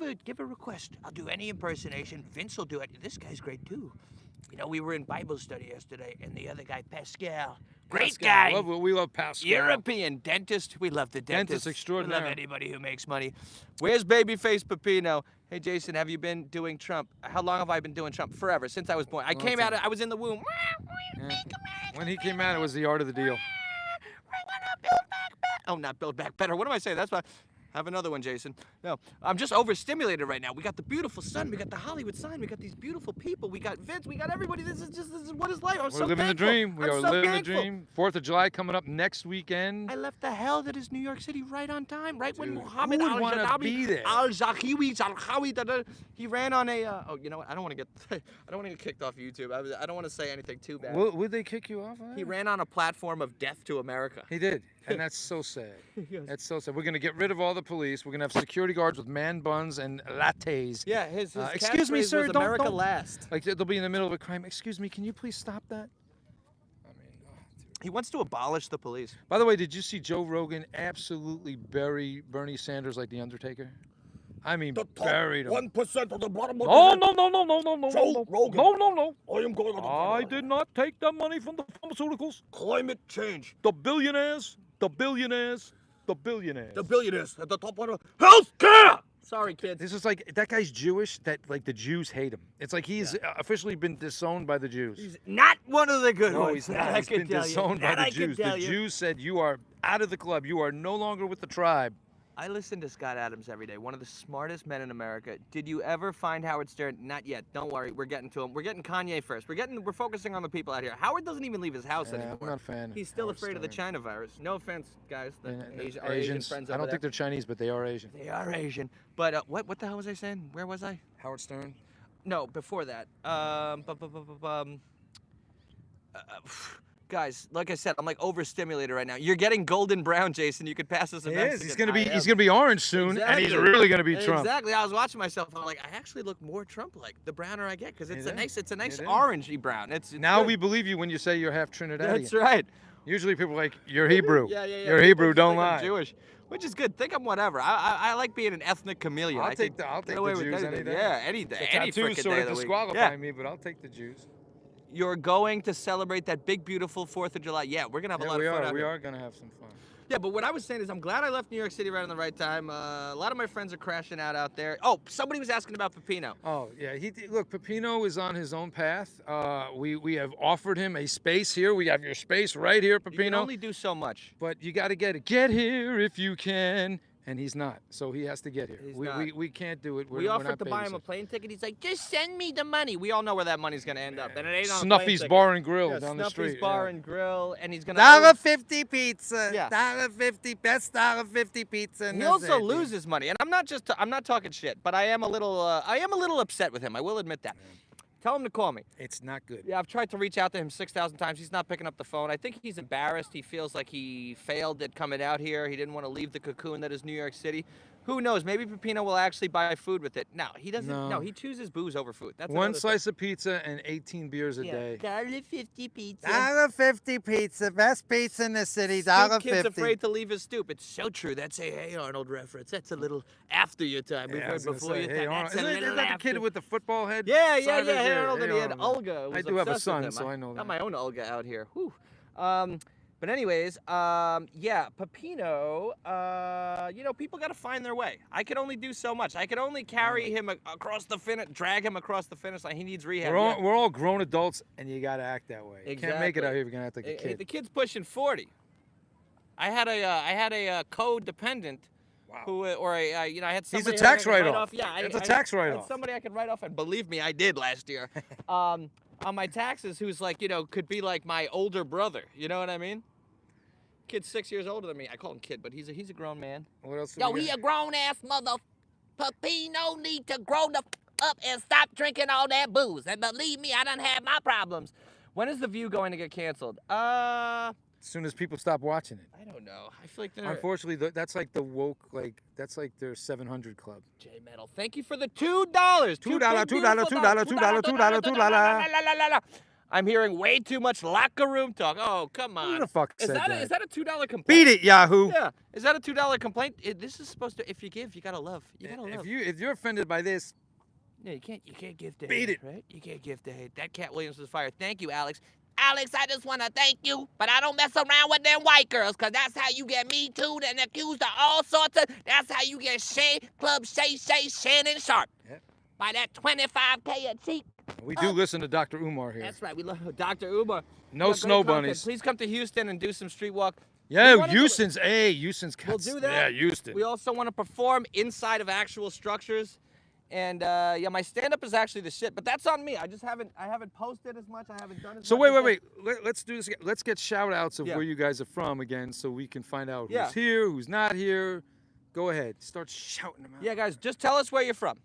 a request. I'll do any impersonation. Vince will do it. This guy's great too. You know, we were in Bible study yesterday, and the other guy, Pascal, great guy. We love Pascal. European dentist. We love the dentist. Dentist extraordinaire. We love anybody who makes money. Where's babyface Papino? Hey, Jason, have you been doing Trump? How long have I been doing Trump? Forever, since I was born. I came out, I was in the womb. Yeah. When he came out, it was the art of the deal. We're gonna build back better. Oh, not build back better. What am I saying? That's why. Have another one, Jason. No, I'm just overstimulated right now. We got the beautiful sun. We got the Hollywood sign. We got these beautiful people. We got Vince. We got everybody. This is what is life. We're living the dream. We are living the dream. 4th of July coming up next weekend. I left the hell that is New York City right on time. Right when Muhammad al-Jawi he ran on a. Oh, you know what? I don't want to get kicked off YouTube. I don't want to say anything too bad. Would they kick you off? He ran on a platform of death to America. He did. And that's so sad. That's so sad. We're going to get rid of all the police. We're going to have security guards with man buns and lattes. Yeah, his excuse me, sir, was America last. Like they'll be in the middle of a crime. Excuse me, can you please stop that? I mean, he wants to abolish the police. By the way, did you see Joe Rogan absolutely bury Bernie Sanders like The Undertaker? I mean, buried him. 1% of the bottom of No. Joe Rogan. No. I am going to the I did not take that money from the pharmaceuticals. climate change. The billionaires at the top of healthcare. Sorry, kids. This is like, that guy's Jewish, that like the Jews hate him. It's like he's officially been disowned by the Jews. He's not one of the good No, ones. he's not. He's been disowned by the Jews. The Jews said, you are out of the club. You are no longer with the tribe. I listen to Scott Adams every day, one of the smartest men in America. Did you ever find Howard Stern? Not yet. Don't worry. We're getting to him. We're getting Kanye first. We're focusing on the people out here. Howard doesn't even leave his house anymore. I'm not a fan. He's still Howard afraid of the Stern. China virus. No offense, guys. Our Asian Asians. friends I over don't think they're Chinese, but they are Asian. They are Asian. But what the hell was I saying? Where was I? Howard Stern? No, before that. Guys, like I said, I'm like overstimulated right now. You're getting golden brown, Jason. You could pass us a Mexican. He's gonna be orange soon, and he's really gonna be Trump. Exactly. I was watching myself. I'm like, I actually look more Trump-like the browner I get, because it's a nice orangey brown. It's now good. we believe you when you say you're half Trinidadian. That's right. Usually people are like, you're Hebrew. Yeah. You're Hebrew, don't Like lie. I'm Jewish, which is good. Think I'm whatever. I like being an ethnic chameleon. I'll take the Jews any day. Yeah, any day. The Any tattoos frickin' sort day of of the week. disqualify Yeah. me, but I'll take the Jews. You're going to celebrate that big, beautiful 4th of July. Yeah, we're going to have a lot of fun out We here. are going to have some fun. Yeah, but what I was saying is I'm glad I left New York City right on the right time. A lot of my friends are crashing out there. Oh, somebody was asking about Papino. Oh, yeah. Look, Papino is on his own path. We have offered him a space here. We have your space right here, Papino. You can only do so much. But you got to get it. Get here if you can. And he's not. So he has to get here. We can't do it. We offered to buy him a plane ticket. He's like, just send me the money. We all know where that money's going to end up. And it ain't on Snuffy's Bar and Grill down the Snuffy's street. Bar and Grill. And he's going to... $1.50 pizza. Yeah. $1.50, best $1.50 pizza in He the also city. loses money. And I'm not talking shit, but I am a little upset with him. I will admit that. Tell him to call me. It's not good. Yeah, I've tried to reach out to him 6,000 times. He's not picking up the phone. I think he's embarrassed. He feels like he failed at coming out here. He didn't want to leave the cocoon that is New York City. Who knows? Maybe Papino will actually buy food with it. No, he doesn't. No, he chooses booze over food. That's one slice of pizza and 18 beers a yeah. day. $1.50 pizza. $1.50 pizza, best pizza in the city. Stoop kid's $1.50. afraid to leave his stoop. It's so true. That's a Hey Arnold reference. That's a little after your time. We've Yeah, I heard was gonna before say, your hey, time. Arnold. That's a Isn't little that the after. kid with the football head? Yeah, Side of Hey his Arnold, and he had Arnold. Olga. I do have a son, so I know that. Got my own Olga out here. Whew. But anyways, yeah, Papino, people got to find their way. I can only do so much. I can only carry him across the drag him across the finish line. He needs rehab. We're all grown adults, and you got to act that way. You can't make it out here if you're going to act like a kid. The kid's pushing 40. I had a co-dependent. Wow. I had somebody. He's a tax I could write-off. Yeah, it's a tax I had write-off. somebody I could write off, and believe me, I did last year. On my taxes, who's like, could be like my older brother. You know what I mean? Kid's 6 years older than me. I call him kid, but he's a grown man. What else? Yo, he a grown ass mother. Papino need to grow the up and stop drinking all that booze. And believe me, I done had my problems. When is The View going to get canceled? As soon as people stop watching it. I don't know. I feel like they're... Unfortunately, that's like the woke, that's like their 700 club. J Metal, thank you for the $2. $2. I'm hearing way too much locker room talk. Oh, come on. Who the fuck Is said that that? Is that a $2 complaint? Beat it, Yahoo! Yeah. Is that a $2 complaint? This is supposed to... If you give, you gotta love. You gotta love. If you're offended by this, Yeah, you can't give the Beat hate, it. right? You can't give the hate. That Cat Williams was fired. Thank you, Alex. Alex, I just want to thank you, but I don't mess around with them white girls, because that's how you get me too and accused of all sorts of... That's how you get Club Shannon Sharp. Yep. By that $25K a cheek. we do listen to Dr. Umar here. That's right. We love Dr. Umar. No Great snow content. bunnies. Please come to Houston and do some street walk. Yeah, We wanna do it. Houston's got... We'll do that. Yeah, Houston. We also want to perform inside of actual structures. And my stand-up is actually the shit, but that's on me. I haven't posted as much. I haven't done as So much. wait. Let's do this again. Let's get shout-outs of Yeah. where you guys are from again so we can find out who's Yeah. here, who's not here. Go ahead. Start shouting them out. Yeah, guys, just tell us where you're from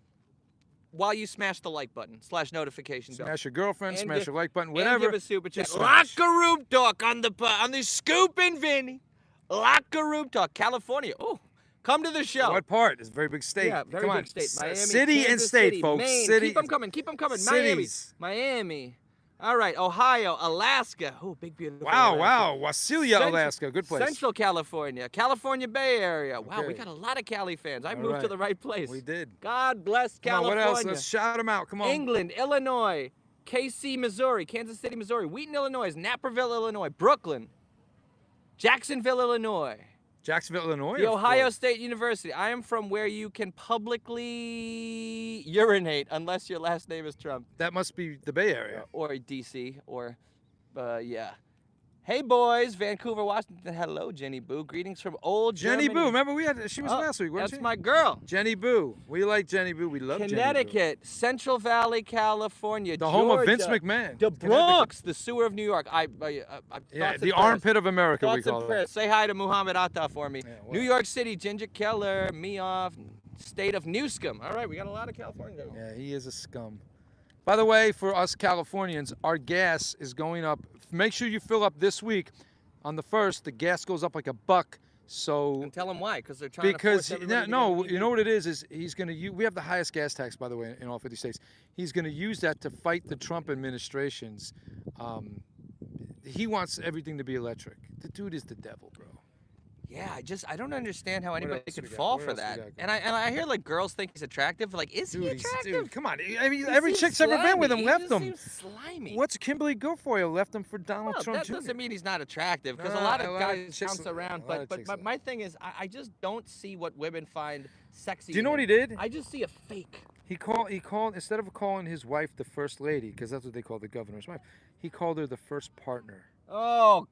while you smash the like button / notification bell. Smash your girlfriend, And smash give- your like button, And whatever. give a super chat. Just smash. Locker room talk on the Scoop and Vinny. Locker room talk, California. Oh, come to the show. What part? It's a very big state. Yeah, very Come on. big state. Miami, City and Kansas state, City, folks. Maine. City. Keep them coming. Cities. Miami. All right, Ohio, Alaska. Oh, big beautiful. Wow, Alaska. Wasilia, Central- Alaska. Good place. Central California, California Bay Area. Wow, we Okay. got a lot of Cali fans. I All moved to right. the right place. We did. God bless Come on, California. what else? Let's shout them out. Come on. England, Illinois, KC, Missouri, Kansas City, Missouri, Wheaton, Illinois, Naperville, Illinois, Brooklyn, Jacksonville, Illinois, Jacksonville, Illinois. the of Ohio course. State University. I am from where you can publicly urinate unless your last name is Trump That must be the Bay Area. or DC or, yeah. Hey boys, Vancouver, Washington. Hello, Jenny Boo. Greetings from old Jenny Germany. Boo. Remember she was Oh, last week, wasn't That's she? my girl. Jenny Boo. We like Jenny Boo. We love Jenny Boo. Connecticut, Central Valley, California, The home of Vince Georgia, McMahon. The Connecticut. Bronx, the sewer of New York. Yeah, thoughts the and prayers. armpit of America, we Thoughts call and it. prayers. Say hi to Muhammad Atta for me. Yeah, New well. York City, Ginger Keller, me off, state of Newscomb. All right, we got a lot of California. Yeah, he is a scum. By the way, for us Californians, our gas is going up. Make sure you fill up this week. On the 1st, the gas goes up like $1. So And tell them why, because they're trying to force everybody to no, get you know what it is he's going to use. We have the highest gas tax, by the way, in all 50 states. He's going to use that to fight the Trump administration's he wants everything to be electric. The dude is the devil, bro. Yeah, I don't understand how anybody else could we got? fall What for else we that. got And I hear like girls think he's attractive. Like, is he Dude, attractive? dude, come on. I mean, He every seems chick's ever been with him slimy. left He him. just seems slimy. What's Kimberly Guilfoyle left him for Donald Well, Trump that Jr.? doesn't mean he's not attractive, because No, a lot a of lot of guys chicks- bounce around. a lot of But chicks my thing is, I just don't see what women find sexy. Do you know in what he him. did? I just see a fake. He called instead of calling his wife the first lady, because that's what they call the governor's wife. He called her the first partner. Oh,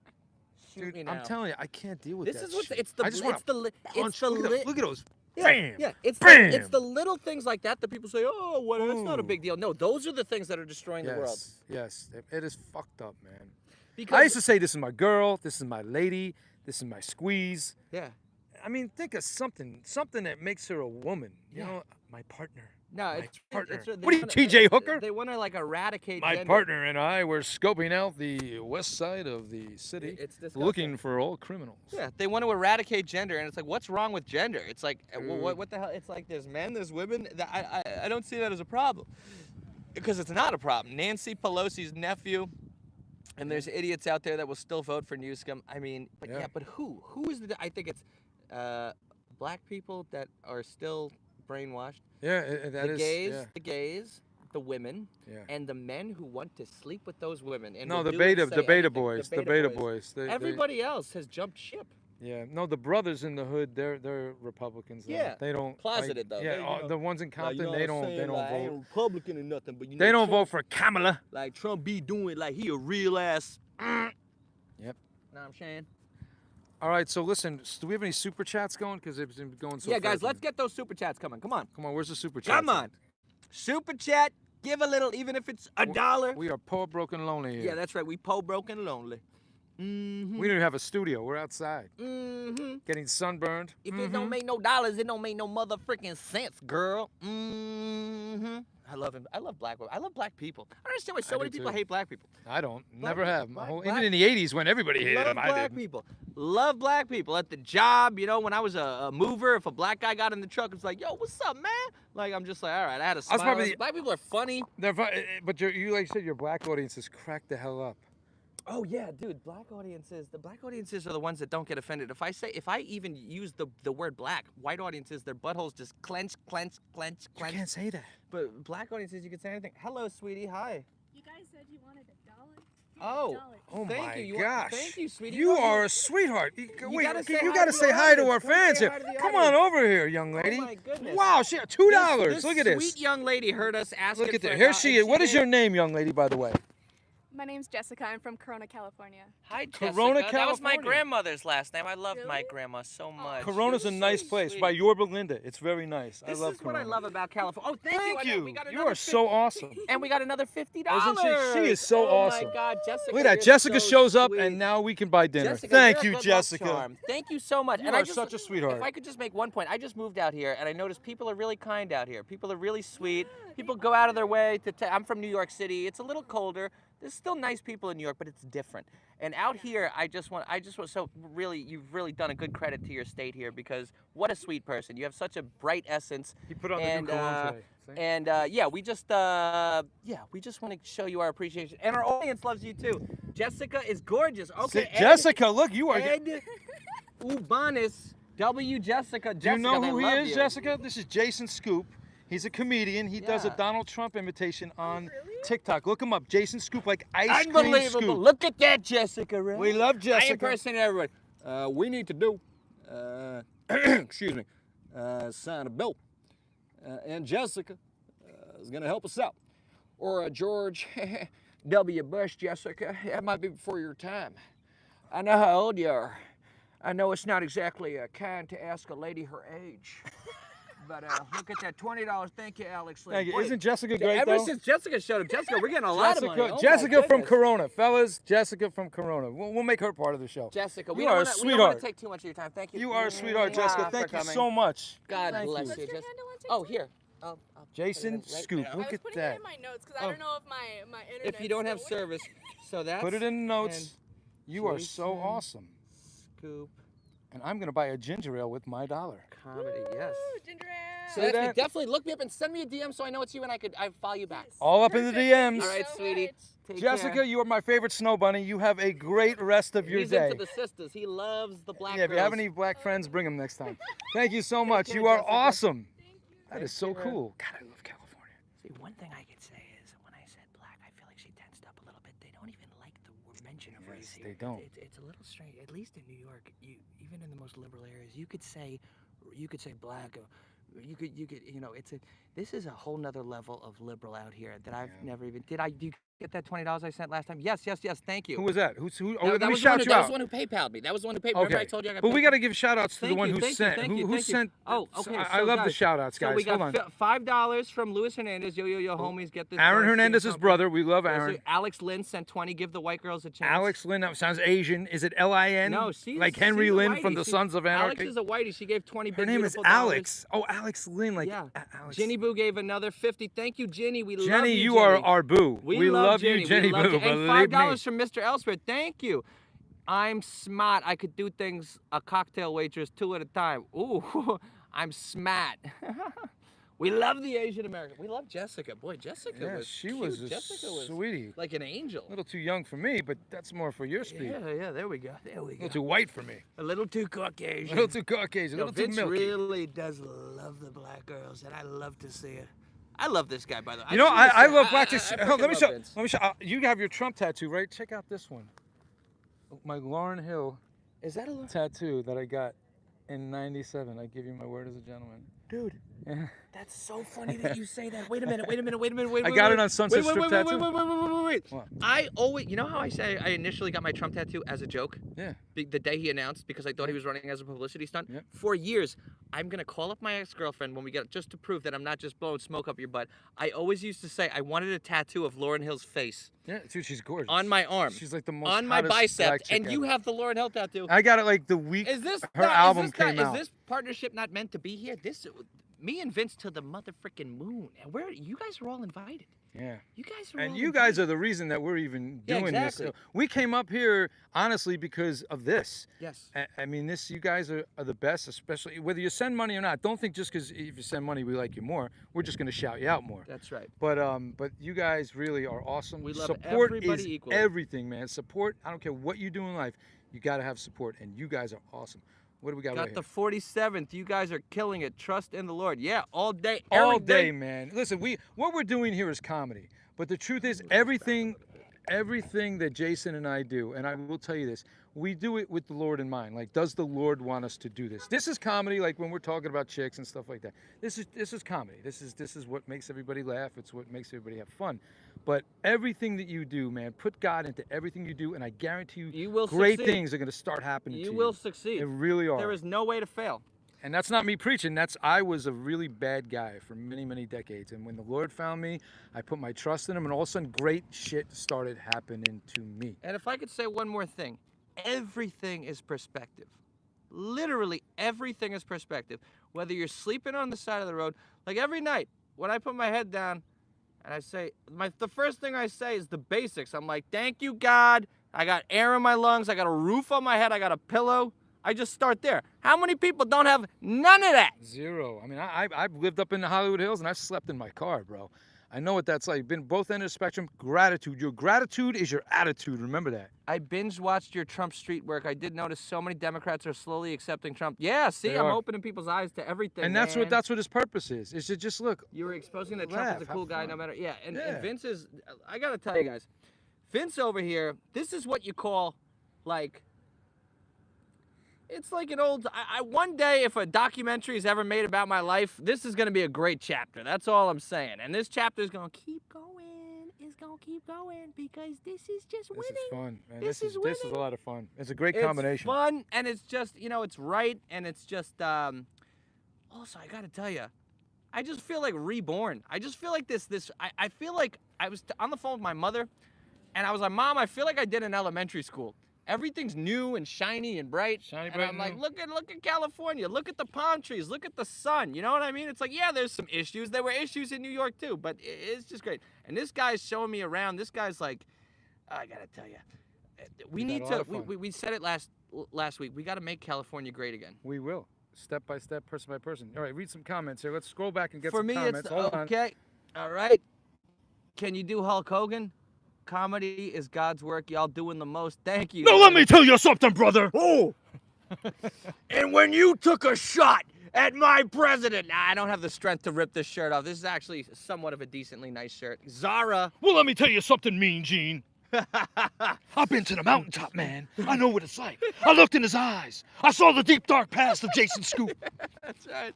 shoot Dude, me now. I'm telling you, I can't deal with This that is what shit. it's the I just it's want the li- it's punch. the Look, li- look at those. yeah, Bam. yeah, it's Bam. the little things like that that people say, oh, well, that's not a Ooh. big deal. No, those are the things that are destroying the world. Yes, it is fucked up, man. Because I used to say, this is my girl, this is my lady, this is my squeeze. yeah, I mean, think of something that makes her a woman. You know, my partner. no, My it's partner. It's, they What are you, wanna- T.J. Hooker? They want to like eradicate My gender. partner and I were scoping out the west side of the city, It's disgusting. looking for all criminals. Yeah, they want to eradicate gender, and it's like, what's wrong with gender? It's like, what the hell? It's like there's men, there's women. I don't see that as a problem, because it's not a problem. Nancy Pelosi's nephew, and there's idiots out there that will still vote for Newsom. I mean, but Yeah. but who? Who is the? I think it's black people that are still brainwashed. Yeah, that The is. gays, yeah. the gays, the women, Yeah. and the men who want to sleep with those women. And No, will the do beta, and say the beta anything. boys, the beta boys. Everybody else has jumped ship. Yeah, no, the brothers in the hood, they're Republicans. Though. Yeah, they don't closeted, though. Yeah, They, the ones in Compton, they don't I vote. ain't Republican or nothing, but you know, They don't Trump, vote for Kamala. Like Trump be doing like he a real ass. Yep. Know what I'm saying? All right, so listen, do we have any super chats going? Because it's been going so Yeah, fast. guys, let's get those super chats coming. Come on. Come on, where's the super chat? Come on. Super chat. Give a little, even if it's $1. We are poor, broken, lonely here. Yeah, that's right. We po broken lonely. Mm-hmm. We don't even have a studio. We're outside, Mm-hmm. getting sunburned. If it don't make no dollars, it don't make no motherfucking sense, girl. Mm-hmm. I love him. I love black women. I love black people. I don't understand why so I many do people too. hate black people. I don't. Black Never people, have. black- Even black- in the 80s when everybody hated Love them, I black did. people. Love black people. At the job, you know, when I was a mover, if a black guy got in the truck, it's like, yo, what's up, man? Like, I'm just like, all right, I had a smile. probably- Black people are funny. But you like you said, your black audience is cracked the hell up. Oh yeah, dude. The black audiences are the ones that don't get offended. If I even use the word black, white audiences, their buttholes just clench. You can't say that. But black audiences, you can say anything. Hello, sweetie. Hi. You guys said you wanted $1. Oh. Oh Thank my you. You gosh. Thank you, sweetie. You know, are a sweetheart. Wait, gotta say you hi got to to say the hi to our audience. Come fans say here. hi to the Come on audience. over here, young lady. Oh my goodness. Wow, she $2. This Look at this. sweet young lady heard us asking Look at for that. a Here dollar, she and is. What is gave- your name, young lady, by the way? My name's Jessica. I'm from Corona, California. Hi, Jessica. Corona, That was my California. grandmother's last name. I love my Really? grandma so much. Corona's She a was nice so place. sweet. By Yorba Linda. It's very nice. This I love is what Corona. I love about California. Oh, thank you. Thank I know. you. We got You another are so awesome. And we got another $50. Isn't she is so oh awesome. my God, Jessica. Look at that. you're Jessica so shows up, sweet. and now we can buy dinner. Jessica, Thank you're you, a good luck Jessica. charm. Thank you so much. You and are I just, such a sweetheart. If I could just make one point, I just moved out here, and I noticed people are really kind out here. People are really sweet. People go out of their way to. I'm from New York City. It's a little colder. There's still nice people in New York, but it's different. And out here, I just want. So really, you've really done a good credit to your state here, because what a sweet person. You have such a bright essence. He put on and, the new cologne today. See? And yeah, we just want to show you our appreciation, and our audience loves you too. Jessica is gorgeous. Okay, Ed, Jessica, look, you are. Ed Ubanis, W. Jessica. Do you know Jessica, who they he love is, you. Jessica? This is Jason Scoop. He's a comedian. He does a Yeah. Donald Trump imitation on TikTok. Look him up, Jason Scoop, like ice cream Unbelievable! scoop. Look at that, Jessica. Right? We love I Jessica. impersonate everybody. We need to do, excuse me, sign a bill. And Jessica is going to help us out. Or George W. Bush, Jessica, that might be before your time. I know how old you are. I know it's not exactly kind to ask a lady her age. But look at that, $20. Thank you, Alex. Thank you. Boy, Isn't Jessica great, Ever though? since Jessica showed up, Jessica, we're getting a lot of money. Jessica, Oh my Jessica from goodness. Corona. Fellas, Jessica from Corona. We'll make her part of the show. Jessica, You we are a don't want sweetheart. to take too much of your time. Thank you. You are a sweetheart, Mwah, Jessica. for Thank you coming. so much. God Thank bless you. you. What's your Just- handle on TikTok? Oh, here. I'll Jason put it in right Scoop. now. I Look was at putting that. it in my notes because Oh. I don't know if my internet. If you don't have service, so that's. Put it in the notes. and You are so Jason awesome. Scoop And I'm going to buy a ginger ale with my $1. comedy. Yes. Ginger ale. So See that's me. that? Definitely look me up and send me a DM so I know it's you and I follow you back. Yes. All up in the Perfect. DMs. All right, so sweetie. much. Take Jessica, care. you are my favorite snow bunny. You have a great rest of your He's day. into the sisters. He loves the black Yeah, if you girls. have any black friends, bring them next time. Thank you so much. care, You are Jessica. awesome. That Take is so care. cool. God, I love California. See, one thing I could say is when I said black, I feel like she tensed up a little bit. They don't even like the mention of race here. They don't. It's a little strange. At least in New York, even in the most liberal areas, you could say black, or you could, this is a whole nother level of liberal out here that I've never even. Do you get that $20 I sent last time? Yes. Thank you. Who was that? Who? Oh, No, let that me was shout you that was out. the one who PayPal'd me. That was the one who PayPal'd me. Remember I told you I got But we PayPal? got to give shout outs to the Thank one you, who thank you, sent. thank you, Who thank you. sent? Oh, okay. I so love the guys, shout outs, guys. So we got Hold on. $5 from Luis Hernandez. Yo, homies, get this. Aaron Dark Hernandez's Skin brother. We love Company. Aaron. Alex Lynn sent 20. Give the white girls a chance. Alex Lynn, that sounds Asian. Is it L-I-N? No, she's like Henry she's a Lynn whitey. from the Sons of Anarchy. Alex is a whitey. She gave 20 big Her name is beautiful dollars. Alex. Oh, Alex Lynn. Like Yeah. Alex. Jenny Boo gave another 50. Thank you, Jenny. We love Jenny, you, you Jenny. are our boo. We love you, Jenny we love Boo. you. And Believe $5 me. from Mr. Elsper. Thank you. I'm smart. I could do things a cocktail waitress 2 at a time. Ooh, I'm smart. We love the Asian American. We love Jessica. Boy, Jessica Yeah, was she cute. was a Jessica was sweetie. like an angel. A little too young for me, but that's more for your speed. Yeah, there we go. A little too white for me. A little too A Caucasian. little too Caucasian. A No, little too Vince milky. really does love the black girls, and I love to see it. I love this guy, by the way. You know, just wanna I say, love black. I Oh, let me freaking show. love Vince. Let me show. You have your Trump tattoo, right? Check out this one. My Lauryn Hill Is that a tattoo that I got in '97. I give you my word as a gentleman. dude? Yeah. That's so funny that you say that. Wait a minute. I got it on Sunset Strip Tattoo. Wait. What? I always, you know how I say I initially got my Trump tattoo as a joke? Yeah. The day he announced, because I thought he was running as a publicity stunt. Yep. For years, I'm gonna call up my ex-girlfriend when we get, just to prove that I'm not just blowing smoke up your butt. I always used to say I wanted a tattoo of Lauryn Hill's face Yeah, dude, she's gorgeous. on my arm, She's like the most on my hottest bicep, black chick and you ever. have the Lauryn Hill tattoo. I got it like the week Is this her not, album is this came not, out. Is this partnership not meant to be here? Me and Vince to the motherfucking moon, and you guys are all invited. Yeah. You guys are And all you guys are the reason that we're even Yeah, doing exactly. this. We came up here honestly because of this. Yes. I mean, you guys are the best, especially whether you send money or not. Don't think just because if you send money we like you more. We're just gonna shout you out more. That's right. But you guys really are awesome. We love support everybody is equally. everything, man. Support. I don't care what you do in life. You gotta have support, and you guys are awesome. What do we got? Got right the here? 47th. You guys are killing it. Trust in the Lord. Yeah, all day. All every day, man. Listen, what we're doing here is comedy. But the truth is, everything that Jason and I do, and I will tell you this, we do it with the Lord in mind. Like, does the Lord want us to do this? This is comedy, like when we're talking about chicks and stuff like that. This is comedy. This is what makes everybody laugh. It's what makes everybody have fun. But everything that you do, man, put God into everything you do, and I guarantee You will great succeed. things are going to start happening to you. You will succeed. They really are. There is no way to fail. And that's not me preaching. I was a really bad guy for many, many decades. And when the Lord found me, I put my trust in him, and all of a sudden great shit started happening to me. And if I could say one more thing, everything is perspective. Literally everything is perspective. Whether you're sleeping on the side of the road, like every night when I put my head down and I say, the first thing I say is the basics. I'm like, thank you, God. I got air in my lungs. I got a roof on my head. I got a pillow. I just start there. How many people don't have none of that? Zero. I mean, I've lived up in the Hollywood Hills, and I've slept in my car, bro. I know what that's like. Been both ends of the spectrum. Gratitude. Your gratitude is your attitude. Remember that. I binge watched your Trump street work. I did notice so many Democrats are slowly accepting Trump. Yeah, see, They I'm are. opening people's eyes to everything. And that's man. what his purpose is. Is to just look. You were exposing that Trump Laugh, is a cool have guy fun. no matter. Yeah, and Yeah. Vince is. I gotta tell you guys, Vince over here. This is what you call, like. It's like an old. One day, if a documentary is ever made about my life, this is gonna be a great chapter. That's all I'm saying. And this chapter is gonna keep going. It's gonna keep going because this is just winning. This is fun, man. This is this is a winning. lot of fun. It's a great It's combination. fun, and it's just, it's right, and it's just, also, I gotta tell you, I just feel like reborn. I just feel like I feel like I was on the phone with my mother, and I was like, Mom, I feel like I did in elementary school. Everything's new and shiny and bright. Shiny, and bright, I'm like, new. look at California. Look at the palm trees. Look at the sun. You know what I mean? It's like, yeah, there's some issues. There were issues in New York too, but it's just great. And this guy's showing me around. This guy's like, I gotta tell you, we need to. We said it last week. We got to make California great again. We will. Step by step, person by person. All right, read some comments here. Let's scroll back and get For some me, comments. it's Hold on. okay. All right. Can you do Hulk Hogan? Comedy is God's work. Y'all doing the most. Thank you. No, let me tell you something, brother. Oh. And when you took a shot at my president. Nah, I don't have the strength to rip this shirt off. This is actually somewhat of a decently nice shirt. Zara. Well, let me tell you something, Mean Gene. I've been to the mountaintop, man. I know what it's like. I looked in his eyes. I saw the deep, dark past of Jason Scoop. That's right.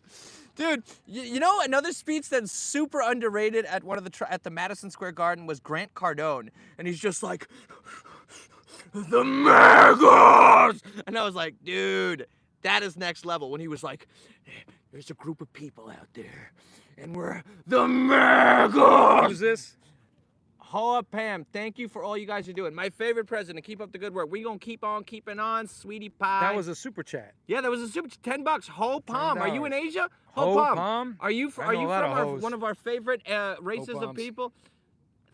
Dude, you know another speech that's super underrated at at the Madison Square Garden was Grant Cardone. And he's just like, the maggots! And I was like, dude, that is next level. When he was like, there's a group of people out there, and we're the maggots! Who's this? Hoa Pam, thank you for all you guys are doing. My favorite president. Keep up the good work. We gonna keep on keeping on, sweetie pie. That was a super chat. Yeah, that was a super $10. Ho Pam, are you in Asia? Ho Pam. Are you from one of our favorite races of people?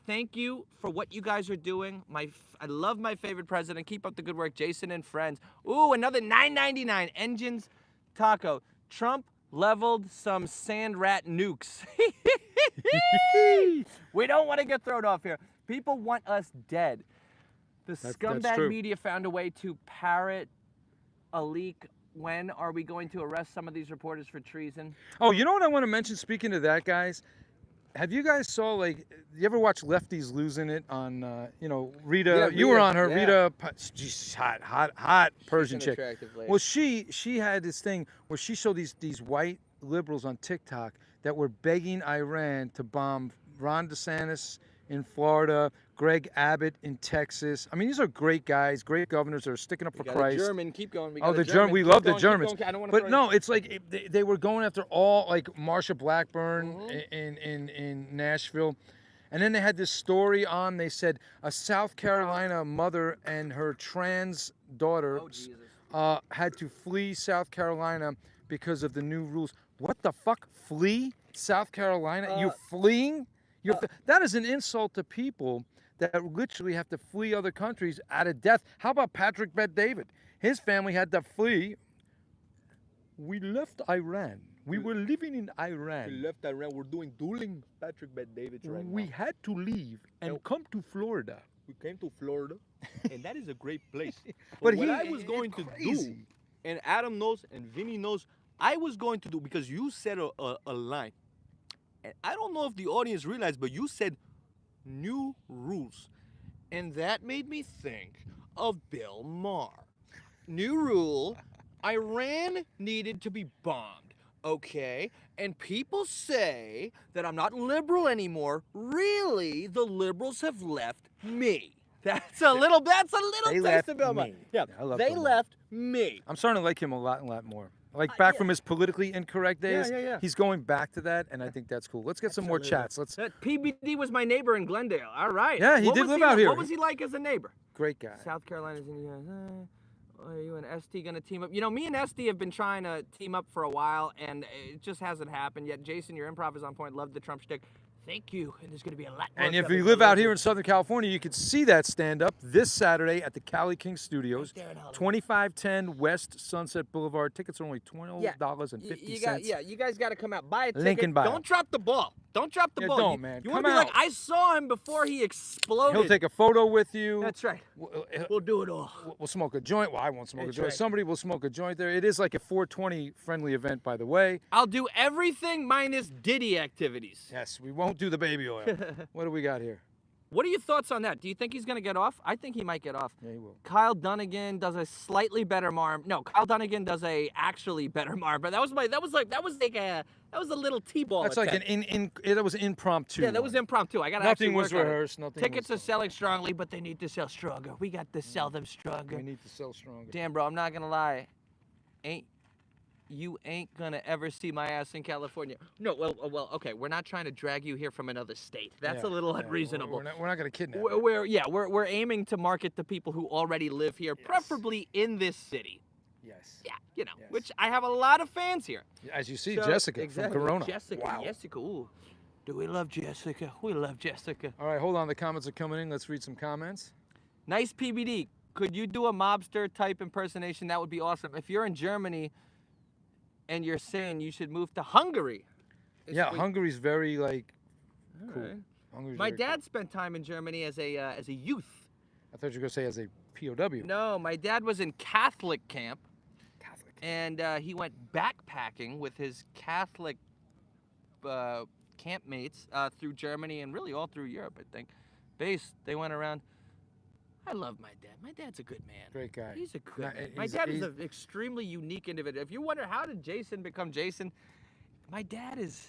Thank you for what you guys are doing. I love my favorite president. Keep up the good work, Jason and friends. Ooh, another $9.99 Engines Taco. Trump leveled some sand rat nukes. We don't want to get thrown off here. People want us dead. The scumbag media found a way to parrot a leak. When are we going to arrest some of these reporters for treason? Oh, you know what I want to mention, speaking of that, guys? Have you guys saw, like, you ever watch Lefties Losing It on, Rita? Yeah, you were on her. yeah. Rita, she's hot Persian chick. Lady. Well, she had this thing where she showed these white liberals on TikTok that were begging Iran to bomb Ron DeSantis in Florida, Greg Abbott in Texas. I mean, these are great guys, great governors that are sticking up for Christ. German, keep going. The German, we love the Germans. But no, it's like they were going after all, like Marsha Blackburn in Nashville. And then they had this story on, they said a South Carolina mother and her trans daughter had to flee South Carolina because of the new rules. What the fuck? Flee South Carolina? You fleeing? That is an insult to people that literally have to flee other countries out of death. How about Patrick Bet-David? His family had to flee. We left Iran. We were living in Iran. We left Iran. We're doing dueling Patrick Bet-Davids right now. We had to leave and come to Florida. We came to Florida, and that is a great place. But what I was going to do, and Adam knows, and Vinny knows, I was going to do, because you said a line. And I don't know if the audience realized, but you said new rules. And that made me think of Bill Maher. New rule, Iran needed to be bombed, okay? And people say that I'm not liberal anymore. Really, the liberals have left me. That's a little taste of Bill Maher. Yeah, they left me. I'm starting to like him a lot more. Like back from his politically incorrect days. Yeah. He's going back to that, and I think that's cool. Let's get some more chats. That PBD was my neighbor in Glendale. All right. Yeah, he did live out here. What was he like as a neighbor? Great guy. South Carolina's in the U.S. Are you and ST going to team up? You know, me and ST have been trying to team up for a while, and it just hasn't happened yet. Jason, your improv is on point. Love the Trump shtick. Thank you. And there's going to be a lot more. And if you live out here in Southern California, you can see that stand-up this Saturday at the Cali King Studios, 2510 West Sunset Boulevard. Tickets are only $12.50. You guys got to come out. Buy a ticket. Link in bio. Don't drop the ball. Don't drop the ball. Don't, man. You Come want to be out. like, I saw him before he exploded. He'll take a photo with you. That's right. We'll do it all. We'll smoke a joint. Well, I won't smoke a joint. Right. Somebody will smoke a joint there. It is like a 420 friendly event, by the way. I'll do everything minus Diddy activities. Yes, we won't do the baby oil. What do we got here? What are your thoughts on that? Do you think he's going to get off? I think he might get off. Yeah, he will. Kyle Dunnigan does a slightly better marm. No, Kyle Dunnigan does a actually better marm. But that was a little T-ball. That's like that was impromptu. Yeah, that was impromptu. I got Nothing was rehearsed. Tickets are selling strongly, but they need to sell stronger. We got to sell them stronger. We need to sell stronger. Damn, bro, I'm not gonna lie. You ain't gonna ever see my ass in California. No, well, okay. We're not trying to drag you here from another state. That's a little unreasonable. We're not gonna kidnap. We're aiming to market to people who already live here, preferably in this city. Yes. Yeah, which I have a lot of fans here. As you see, Jessica from Corona. Jessica, wow. Jessica. Ooh. Do we love Jessica? We love Jessica. All right, hold on. The comments are coming in. Let's read some comments. Nice PBD. Could you do a mobster type impersonation? That would be awesome. If you're in Germany and you're saying you should move to Hungary. Yeah, Hungary's very, like, cool. Right. Hungary's My very dad cool. spent time in Germany as a youth. I thought you were gonna say as a POW. No, my dad was in Catholic camp. And he went backpacking with his Catholic campmates through Germany and really all through Europe, I think. They went around. I love my dad. My dad's a good man. Great guy. He's a good man. My he's- dad is an extremely unique individual. If you wonder how did Jason become Jason, my dad is.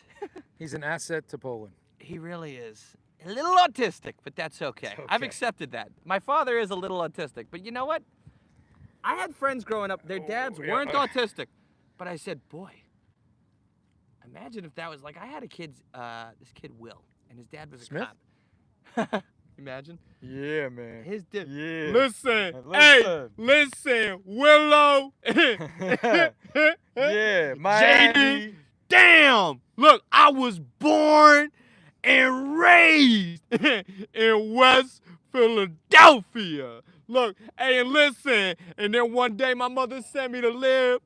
He's an asset to Poland. He really is. A little autistic, but that's okay. I've okay. accepted that. My father is a little autistic, but you know what? I had friends growing up, their dads weren't autistic. But I said, boy, imagine if that was like, I had a kid's, this kid Will, and his dad was a Smith? cop. Imagine. Yeah, man. His dad. Yeah. Listen, Listen. listen, Willow. Yeah, Miami. JD. Damn. Look, I was born and raised in West Philadelphia. Look, hey, and listen, and then one day my mother sent me to live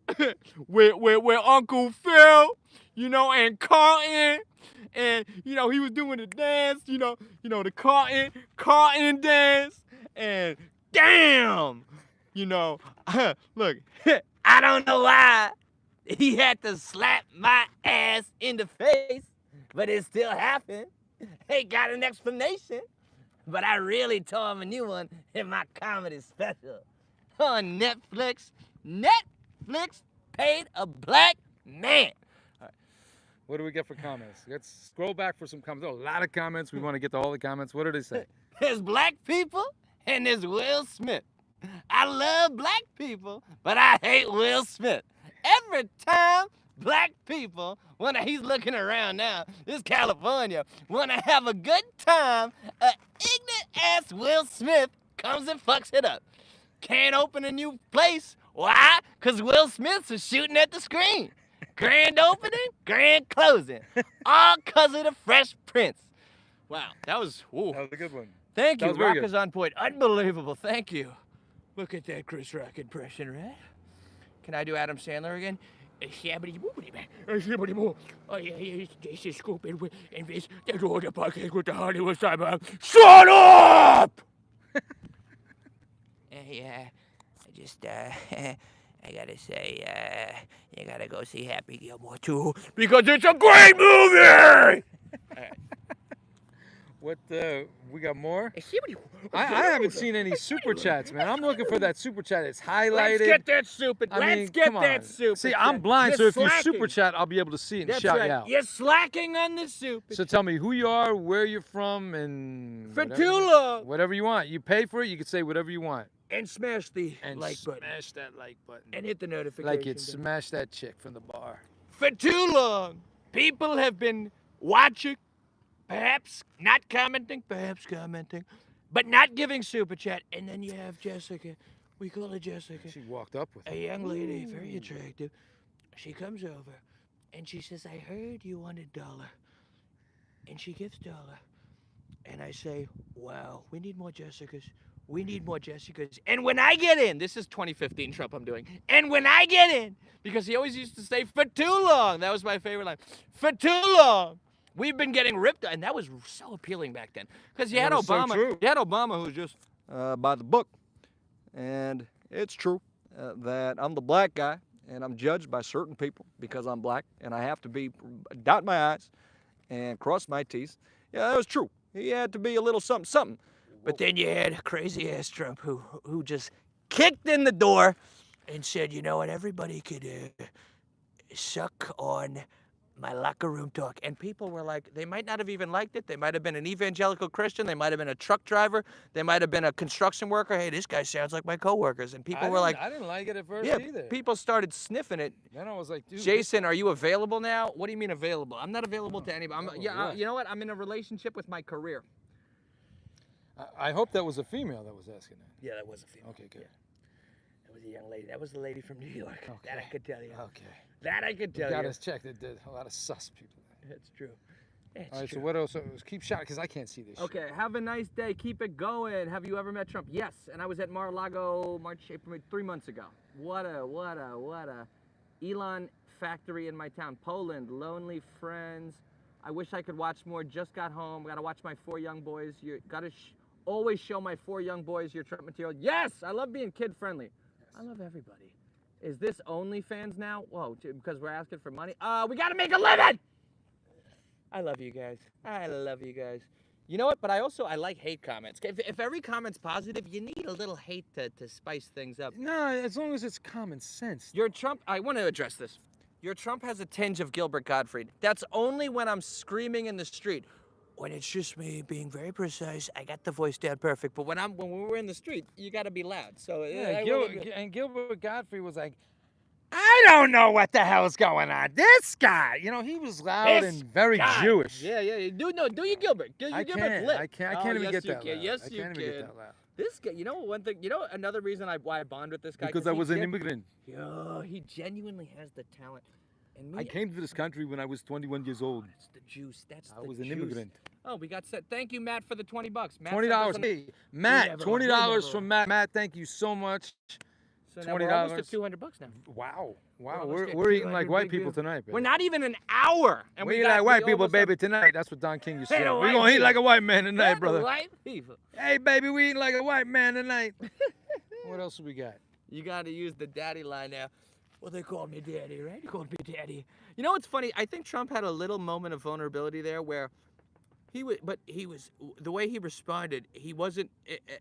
with Uncle Phil, you know, and Carlton, and you know he was doing the dance, you know the Carlton dance, and damn, you know, look, I don't know why he had to slap my ass in the face, but it still happened. Ain't got an explanation. But I really tore him a new one in my comedy special on Netflix. Netflix paid a black man. What do we get for comments? Let's scroll back for some comments. Oh, a lot of comments. We want to get to all the comments. What did they say? There's black people and there's Will Smith. I love black people, but I hate Will Smith. Every time black people, when he's looking around now, this California, want to have a good time, ignorant-ass Will Smith comes and fucks it up. Can't open a new place. Why? Because Will Smith's is shooting at the screen. Grand opening, grand closing. All because of the Fresh Prince. Wow, that was, ooh. That was a good one. Thank That you. was very Rock good. is on point. Unbelievable. Thank you. Look at that Chris Rock impression, right? Can I do Adam Sandler again? Oh, yeah, this is Scoop and this, that's all the podcast with the Hollywood Cyber. Shut up! Yeah, I just, I gotta say, you gotta go see Happy Gilmore too, because it's a great movie! What, we got more? I haven't seen any super chats, man. I'm looking for that super chat. It's highlighted. Let's get that super. I mean, Let's get come that on. super. See, chat. I'm blind, so You're if you slacking. super chat, I'll be able to see it and That's shout right. you out. You're slacking on the super. So tell me who you are, where you're from, and For whatever, too long. whatever you want. You pay for it, you can say whatever you want. And smash the And like button. smash that like button. And hit the notification. Like it bell. smash that chick from the bar. For too long, people have been watching, perhaps not commenting, perhaps commenting, but not giving super chat. And then you have Jessica. We call her Jessica. She walked up with A it. young lady, very attractive. She comes over and she says, I heard you wanted $1. And she gives $1. And I say, wow, we need more Jessicas. We need more Jessicas. And when I get in, this is 2015 Trump I'm doing. And when I get in, because he always used to say, for too long. That was my favorite line. For too long. We've been getting ripped. And that was so appealing back then. Because you had That was so Obama. true. You had Obama who was just, by the book. And it's true that I'm the black guy, and I'm judged by certain people because I'm black, and I have to be dot my I's and cross my T's. Yeah, that was true. He had to be a little something, something. but then you had crazy ass Trump who just kicked in the door and said, you know what, everybody could suck on my locker room talk. And people were like, they might not have even liked it. They might have been an evangelical Christian. They might have been a truck driver. They might have been a construction worker. Hey, this guy sounds like my coworkers. And people were like, I didn't like it at first yeah, either. people started sniffing it. Then I was like, dude. Jason, are you available now? What do you mean available? I'm not available to anybody. yeah. You know what? I'm in a relationship with my career. I hope that was a female that was asking that. Yeah, that was a female. Okay, good. That was a young lady. That was the lady from New York. That I Okay. could tell you. Okay. That I could tell Got you. us checked. It did a lot of sus people. That's true. That's All right, true. so what else? Keep shouting because I can't see this. Okay, have a nice day. Keep it going. Have you ever met Trump? Yes, and I was at Mar-a-Lago, April, 3 months ago. What a Elon factory in my town. Poland, lonely friends. I wish I could watch more. Just got home. Got to watch my 4 young boys. You got to always show my 4 young boys your Trump material. Yes, I love being kid-friendly. Yes. I love everybody. Is this OnlyFans now? Whoa, because we're asking for money? We got to make a living! I love you guys. I love you guys. You know what? But I like hate comments. If every comment's positive, you need a little hate to spice things up. No, as long as it's common sense. Your Trump, I want to address this. Your Trump has a tinge of Gilbert Gottfried. That's only when I'm screaming in the street. When it's just me being very precise, I got the voice down perfect. But when we're in the street, you got to be loud. So yeah, Gilbert Gottfried was like, I don't know what the hell's going on. This guy, you know, he was loud and very Jewish. Yeah. Do you Gilbert? I can't even get that loud. Yes, you can. This guy, you know one thing, another reason why I bond with this guy. Because I was an immigrant. Yeah, he genuinely has the talent. And me, I came to this country when I was 21 years old. That's the juice. I was an immigrant. Oh, we got set. Thank you, Matt, for the $20. Matt $20. Hey, Matt, $20 from Matt. Matt, thank you so much. So $20. We're almost at $200 now. Wow. We're eating like white people tonight, baby. We're not even an hour. And we eat like white people, baby, tonight. That's what Don King used to say. We're going to eat like a white man tonight, brother. White people. Hey, baby, we eating like a white man tonight. What else we got? You got to use the daddy line now. Well, they called me daddy, right? They called me daddy. You know what's funny? I think Trump had a little moment of vulnerability there where he was, the way he responded, he wasn't,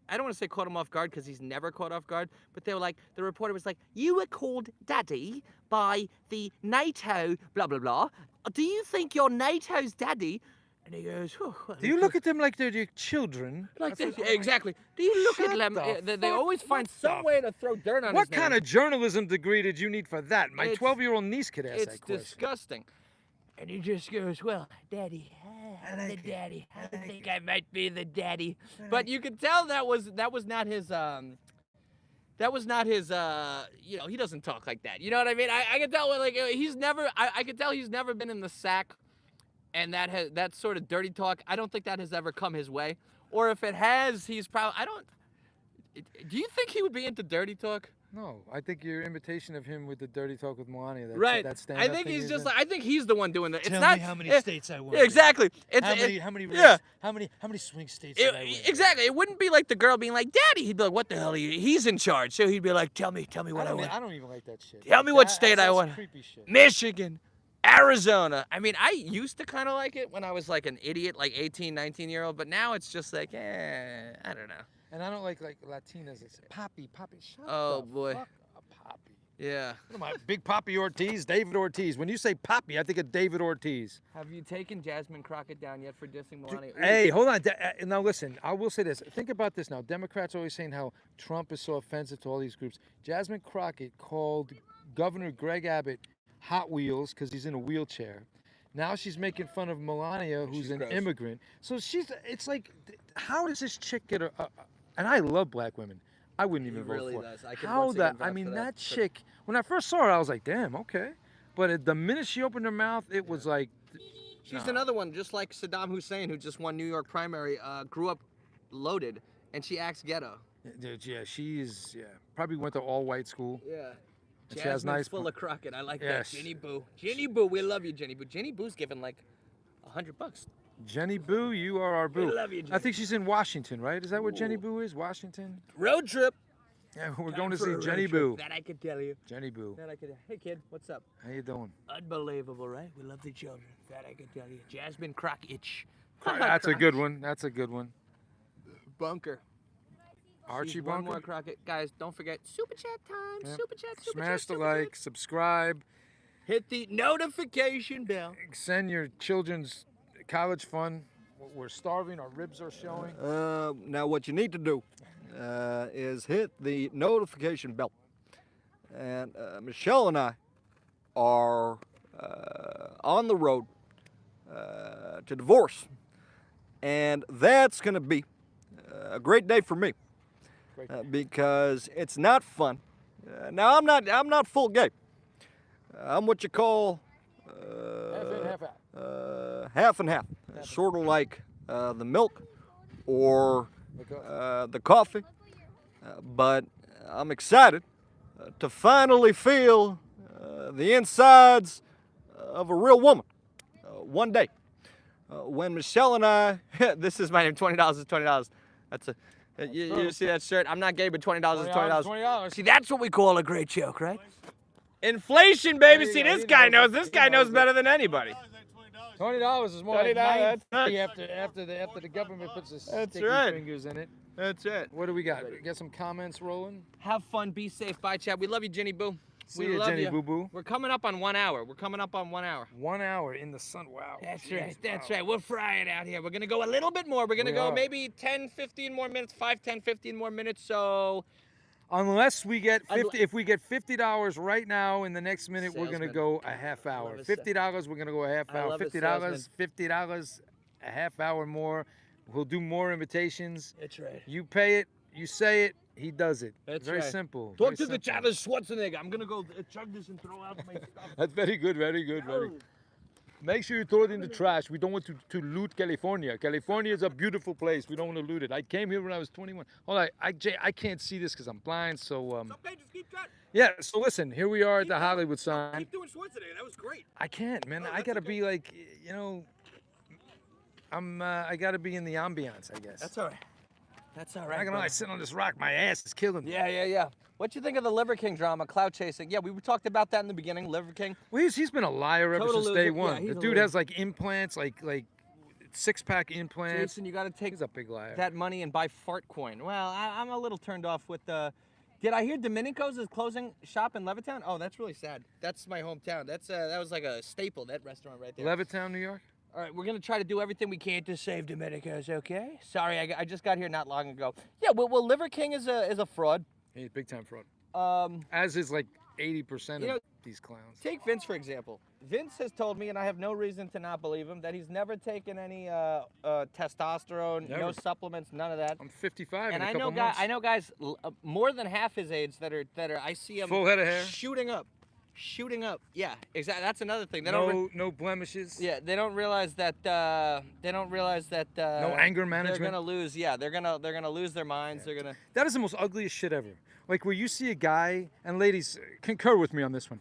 I don't want to say caught him off guard because he's never caught off guard, but they were like, the reporter was like, you were called daddy by the NATO, blah, blah, blah. Do you think you're NATO's daddy? And he goes, do you look at them like they're your children? Like this, exactly. Do you look at them? They always find some way to throw dirt on What his kind name. of journalism degree did you need for that? My 12-year-old niece could ask that question. It's disgusting. And he just goes, well, daddy, I'm the daddy. I think I might be the daddy. But you could tell that was not his, he doesn't talk like that. You know what I mean? I could tell, like, I could tell he's never been in the sack. And that sort of dirty talk, I don't think that has ever come his way. Or if it has, he's probably, do you think he would be into dirty talk? No, I think your imitation of him with the dirty talk with Melania. I think he's just I think he's the one doing that. Tell me how many states I won. Exactly. How many swing states did I win? Exactly. It wouldn't be like the girl being like, "Daddy." He'd be like, "What the hell are you?" He's in charge, so he'd be like, "Tell me what I won." I don't even like that shit. Tell me what state I won. Creepy shit. Michigan, Arizona. I mean, I used to kind of like it when I was like an idiot, like 18, 19-year-old, but now it's just like, I don't know. And I don't like Latinas that say, Poppy, shut Oh, the boy. fuck up, Poppy. Yeah. What am I, Big Poppy Ortiz, David Ortiz. When you say Poppy, I think of David Ortiz. Have you taken Jasmine Crockett down yet for dissing Melania? Hey, hold on. Now listen, I will say this. Think about this now. Democrats are always saying how Trump is so offensive to all these groups. Jasmine Crockett called Governor Greg Abbott Hot Wheels because he's in a wheelchair. Now she's making fun of Melania, who's an immigrant. So it's like, how does this chick get and I love black women. I wouldn't even vote for her. I mean, that chick, when I first saw her, I was like, damn, okay. But the minute she opened her mouth, it was like, she's another one, just like Saddam Hussein, who just won New York primary, grew up loaded, and she acts ghetto. Yeah, probably went to all-white school. Yeah. And she has nice full of Crockett. I like that. Jenny Boo. Jenny Boo, we love you, Jenny Boo. Jenny Boo's giving like $100. Jenny Boo, you are our boo. We love you, Jenny. I think she's in Washington, right? Is that where Jenny Boo is? Washington? Road trip. Yeah, we're going to see Jenny Boo. That I can tell you. Jenny Boo. Hey, kid, what's up? How you doing? Unbelievable, right? We love the children. That I can tell you. Jasmine Crockett. That's a good one. That's a good one. Bunker. Archie Bunker. Bunker. One more Crockett. Guys, don't forget, super chat time. Yep. Super chat. Smash the like, subscribe. Hit the notification bell. Send your children's college fund. We're starving. Our ribs are showing. Now what you need to do is hit the notification bell. And Michelle and I are on the road to divorce. And that's going to be a great day for me. Because it's not fun. Now I'm not full gay. I'm what you call half and half. Sort of like the milk or the coffee. But I'm excited to finally feel the insides of a real woman one day. when Michelle and I, This is my name. $20 is $20. That's a. You see that shirt? I'm not gay, but $20 is $20. $20. See, that's what we call a great joke, right? Inflation, baby. There you See, go. this He guy knows knows. it. This He guy knows knows better than anybody. $20 is more $20, like that's $9.50 after the government puts the sticky right. fingers in it. That's it. What do we got? We got some comments rolling. Have fun. Be safe. Bye, Chad. We love you, Jenny Boo. See we you, love Jenny you. Boo Boo. We're coming up on 1 hour. 1 hour in the sun. Wow. That's Jeez, right. That's wow. right. We're frying out here. We're going to go a little bit more. We're going to We go are. maybe 10, 15 more minutes, 5, 10, 15 more minutes. So Unless we get 50, if we get $50 right now in the next minute, we're gonna Salesman. go a half hour. love a sa- $50, we're gonna go a half I hour. love a $50, $50, a half hour more. We'll do more invitations. that's right. You pay it, you say it, he does it. That's very right. simple. Talk very to the simple. Chad Schwarzenegger. I'm going to go chug this and throw out my stuff. That's very good, very good, very good. Make sure you throw it in the trash. We don't want to loot California. California is a beautiful place. We don't want to loot it. I came here when I was 21. Hold on, I can't see this because I'm blind. So Okay, just keep trying. yeah. So listen, here we are at the Hollywood sign. Keep doing Schwarzenegger. That was great. I can't, man. No, I that's gotta okay. be like, you know, I gotta be in the ambiance, I guess. That's all right. That's all I'm right. not gonna lie, brother. sitting on this rock, my ass is killing me. Yeah. What you think of the Liver King drama, clout chasing? Yeah, we talked about that in the beginning. Liver King. Well, he's been a liar ever Total since loser. day Yeah, one. he's The a dude loser. has like implants, like 6-pack implants. Jason, you got to take He's a big liar. that money and buy fart coin. Well, I'm a little turned off with the. Did I hear Domenico's is closing shop in Levittown? Oh, that's really sad. That's my hometown. That was like a staple, that restaurant right there. Levittown, New York. All right, we're gonna try to do everything we can to save Domenico's. Okay? Sorry, I just got here not long ago. Yeah, well, Liver King is a fraud. He's big time fraud. Um, As is like 80% You know, of these clowns. Take Vince for example. Vince has told me, and I have no reason to not believe him, that he's never taken any testosterone, no Never. supplements, none of that. I'm 55 And in a I couple know months. I know guys more than half his age that are I see them Full head of hair. shooting up. Yeah, exactly. That's another thing. They don't. No blemishes. Yeah, they don't realize that. No anger management? They're gonna lose. Yeah, they're gonna lose their minds. They're gonna. That is the most ugliest shit ever. Like where you see a guy, and ladies, concur with me on this one.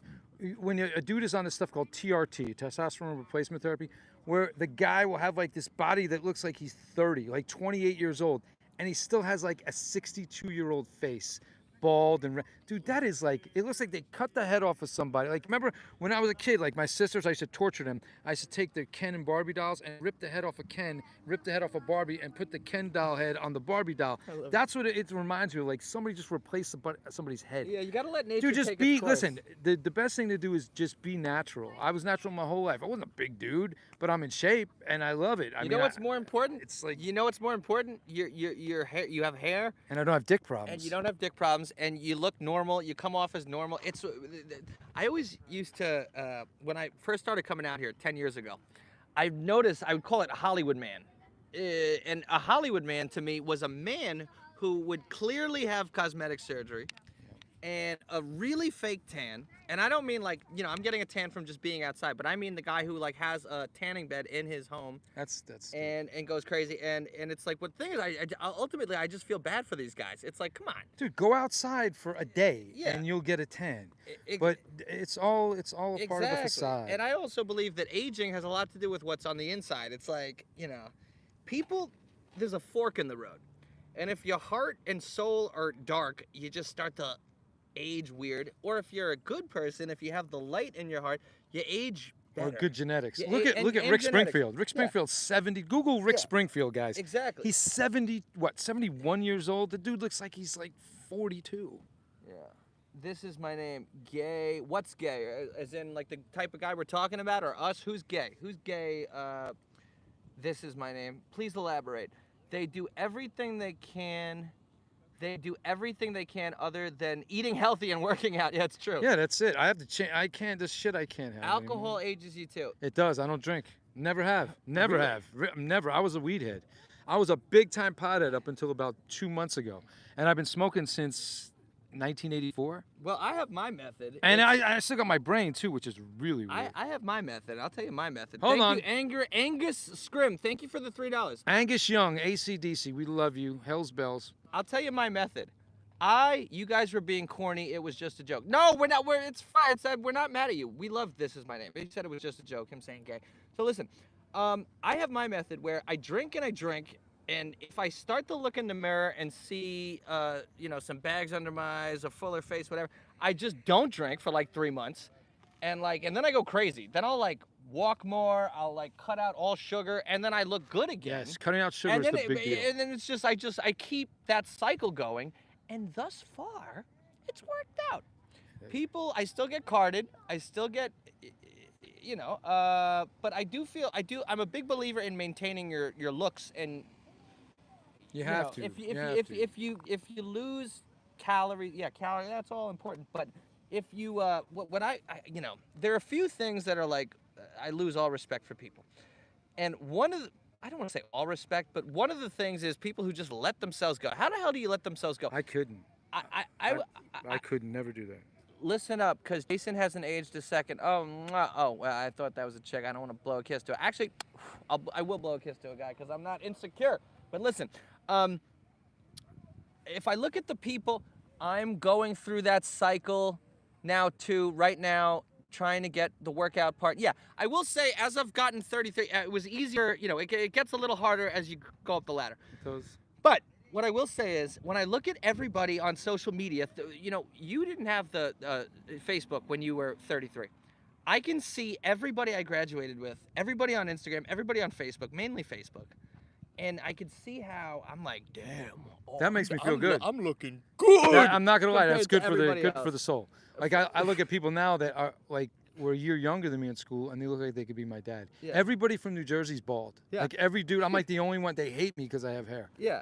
When a dude is on this stuff called TRT, testosterone replacement therapy, where the guy will have like this body that looks like he's 30, like 28 years old, and he still has like a 62-year-old face, bald and dude, that is like, it looks like they cut the head off of somebody. Like remember when I was a kid, like my sisters, I used to torture them. I used to take their Ken and Barbie dolls and rip the head off of Ken, rip the head off of Barbie, and put the Ken doll head on the Barbie doll. That's what it reminds me of. Like somebody just replaced somebody's head. Yeah, you gotta let nature Dude, just take be. its course. Listen, the best thing to do is just be natural. I was natural my whole life. I wasn't a big dude, but I'm in shape and I love it. You know what's more important? It's like, You know what's more important? Your hair. You have hair, and I don't have dick problems. and you don't have dick problems, and you look normal. You come off as normal. It's. I always used to when I first started coming out here 10 years ago. I noticed I would call it Hollywood man, and a Hollywood man to me was a man who would clearly have cosmetic surgery and a really fake tan. And I don't mean like, I'm getting a tan from just being outside, but I mean the guy who like has a tanning bed in his home That's and goes crazy. And it's like, what the thing is, I ultimately I just feel bad for these guys. It's like, come on. dude, go outside for a day Yeah. and you'll get a tan. It- But it's all a part of the facade. And I also believe that aging has a lot to do with what's on the inside. It's like, people, there's a fork in the road. And if your heart and soul are dark, you just start to age weird. Or if you're a good person, if you have the light in your heart, you age or better. good genetics. Yeah, look at and Rick genetics. Springfield. Rick Yeah. Springfield's 70. Google Rick Yeah. Springfield, guys. Exactly. He's 71 years old. The dude looks like he's like 42. Yeah. This is my name. Gay. What's gay? As in like the type of guy we're talking about, or us? Who's gay? Who's gay? This is my name. Please elaborate. They do everything they can. They do everything they can other than eating healthy and working out. Yeah, it's true. Yeah, that's it. I have to change. I can't. This shit I can't have. Alcohol anymore. ages you too. It does. I don't drink. Never have. Never Really? have. Never. I was a weed head. I was a big time pothead up until about 2 months ago, and I've been smoking since 1984. Well, I have my method. And It's- I still got my brain too, which is really weird. I have my method. I'll tell you my method. Hold Thank on. you, Angus Scrim. Thank you for the $3. Angus Young, AC/DC, we love you. Hell's bells. I'll tell you my method. You guys were being corny. It was just a joke. No, we're not. It's fine. We're not mad at you. We love This Is My Name. He said it was just a joke, him saying gay. So listen, I have my method where I drink, and if I start to look in the mirror and see, some bags under my eyes, a fuller face, whatever, I just don't drink for like 3 months, and then I go crazy. Then I'll like walk more. I'll like cut out all sugar, and then I look good again. Yes, cutting out sugar is the big deal. And then it's just I keep that cycle going, and thus far, it's worked out. People, I still get carded. I still get, but I'm a big believer in maintaining your looks, and you have to. If you lose calories, that's all important. But if you there are a few things that are like I lose all respect for people, and I don't want to say all respect, but one of the things is people who just let themselves go. How the hell do you let themselves go? I couldn't. I could never do that. Listen up, because Jason hasn't aged a second. Well, I thought that was a chick. I don't want to blow a kiss to her. Actually, I will blow a kiss to a guy because I'm not insecure. But listen, if I look at the people, I'm going through that cycle now too, right now, trying to get the workout part. Yeah, I will say, as I've gotten 33, it was easier. It gets a little harder as you go up the ladder. But what I will say is, when I look at everybody on social media, you didn't have the Facebook when you were 33. I can see everybody I graduated with, everybody on Instagram, everybody on Facebook, mainly Facebook. And I can see how I'm like, damn. That makes me feel good. I'm looking good. I'm not gonna lie, that's good compared for the soul. Like I look at people now that are like were a year younger than me in school, and they look like they could be my dad. Yeah. Everybody from New Jersey's bald. Yeah. Like every dude, I'm like the only one. They hate me because I have hair. Yeah.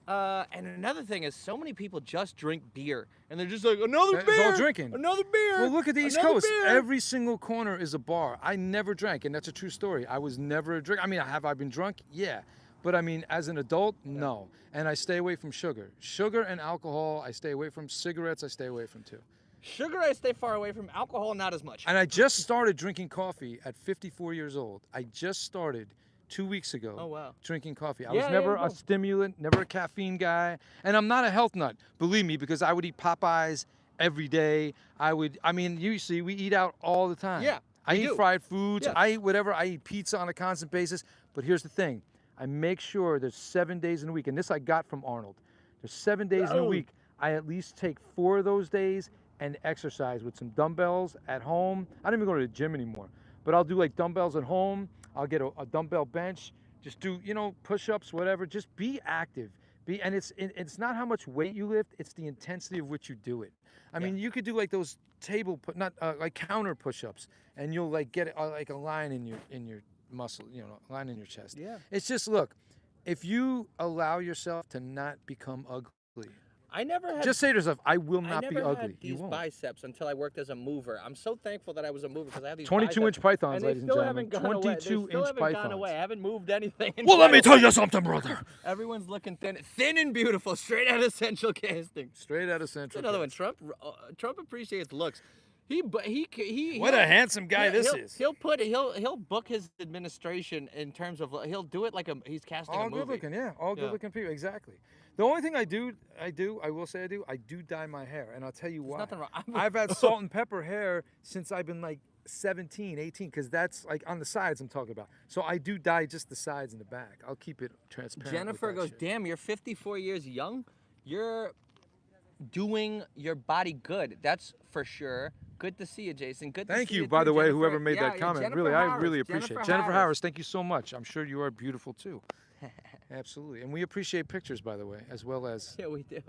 And another thing is, so many people just drink beer, and they're just like, another beer. It's all drinking. Another beer. Well, look at the East another Coast. Beer. Every single corner is a bar. I never drank, and that's a true story. I was never a drink. I mean, have I been drunk? Yeah. But I mean, as an adult, no. And I stay away from sugar. Sugar and alcohol, I stay away from. Cigarettes, I stay away from too. Sugar, I stay far away from. Alcohol, not as much. And I just started drinking coffee at 54 years old. I just started 2 weeks ago. Oh, wow. Drinking coffee. I was never a stimulant, never a caffeine guy. And I'm not a health nut, believe me, because I would eat Popeyes every day. You see, we eat out all the time. Yeah, I eat fried foods. Yeah. I eat whatever. I eat pizza on a constant basis. But here's the thing. I make sure there's 7 days in a week, and this I got from Arnold. There's 7 days in a week. I at least take 4 of those days and exercise with some dumbbells at home. I don't even go to the gym anymore, but I'll do like dumbbells at home. I'll get a dumbbell bench, just do, push-ups, whatever. Just be active. And it's not how much weight you lift, it's the intensity of which you do it. I mean, you could do like those like counter push-ups, and you'll like get like a line in your muscle, a line in your chest. Yeah. It's just, look, if you allow yourself to not become ugly, I never had. just say to yourself, I will not be I never ugly. had these biceps until I worked as a mover. I'm so thankful that I was a mover because I have these 22-inch pythons, and ladies and gentlemen. 22-inch pythons. I haven't moved anything. Well, let me tell you something, brother. Everyone's looking thin and beautiful, straight out of Central Casting. Straight out of Central. Another one. Trump appreciates looks. He What a handsome guy this is. He'll book his administration in terms of he'll do it like he's casting all a movie. good looking, yeah. All good looking people, exactly. The only thing I do dye my hair, and I'll tell you why. Nothing wrong. I've had salt and pepper hair since I've been like 17, 18, because that's like on the sides I'm talking about. So I do dye just the sides and the back. I'll keep it transparent. Jennifer goes, shit. damn, you're 54 years young. You're doing your body good. That's for sure. Good to see you, Jason. Good to Thank see you, you, by too, the way, Jennifer. whoever made that comment. Jennifer Really, Harris. I really appreciate it. Jennifer Harris. Harris, thank you so much. I'm sure you are beautiful too. Absolutely. And we appreciate pictures, by the way, as well as Yeah, we do.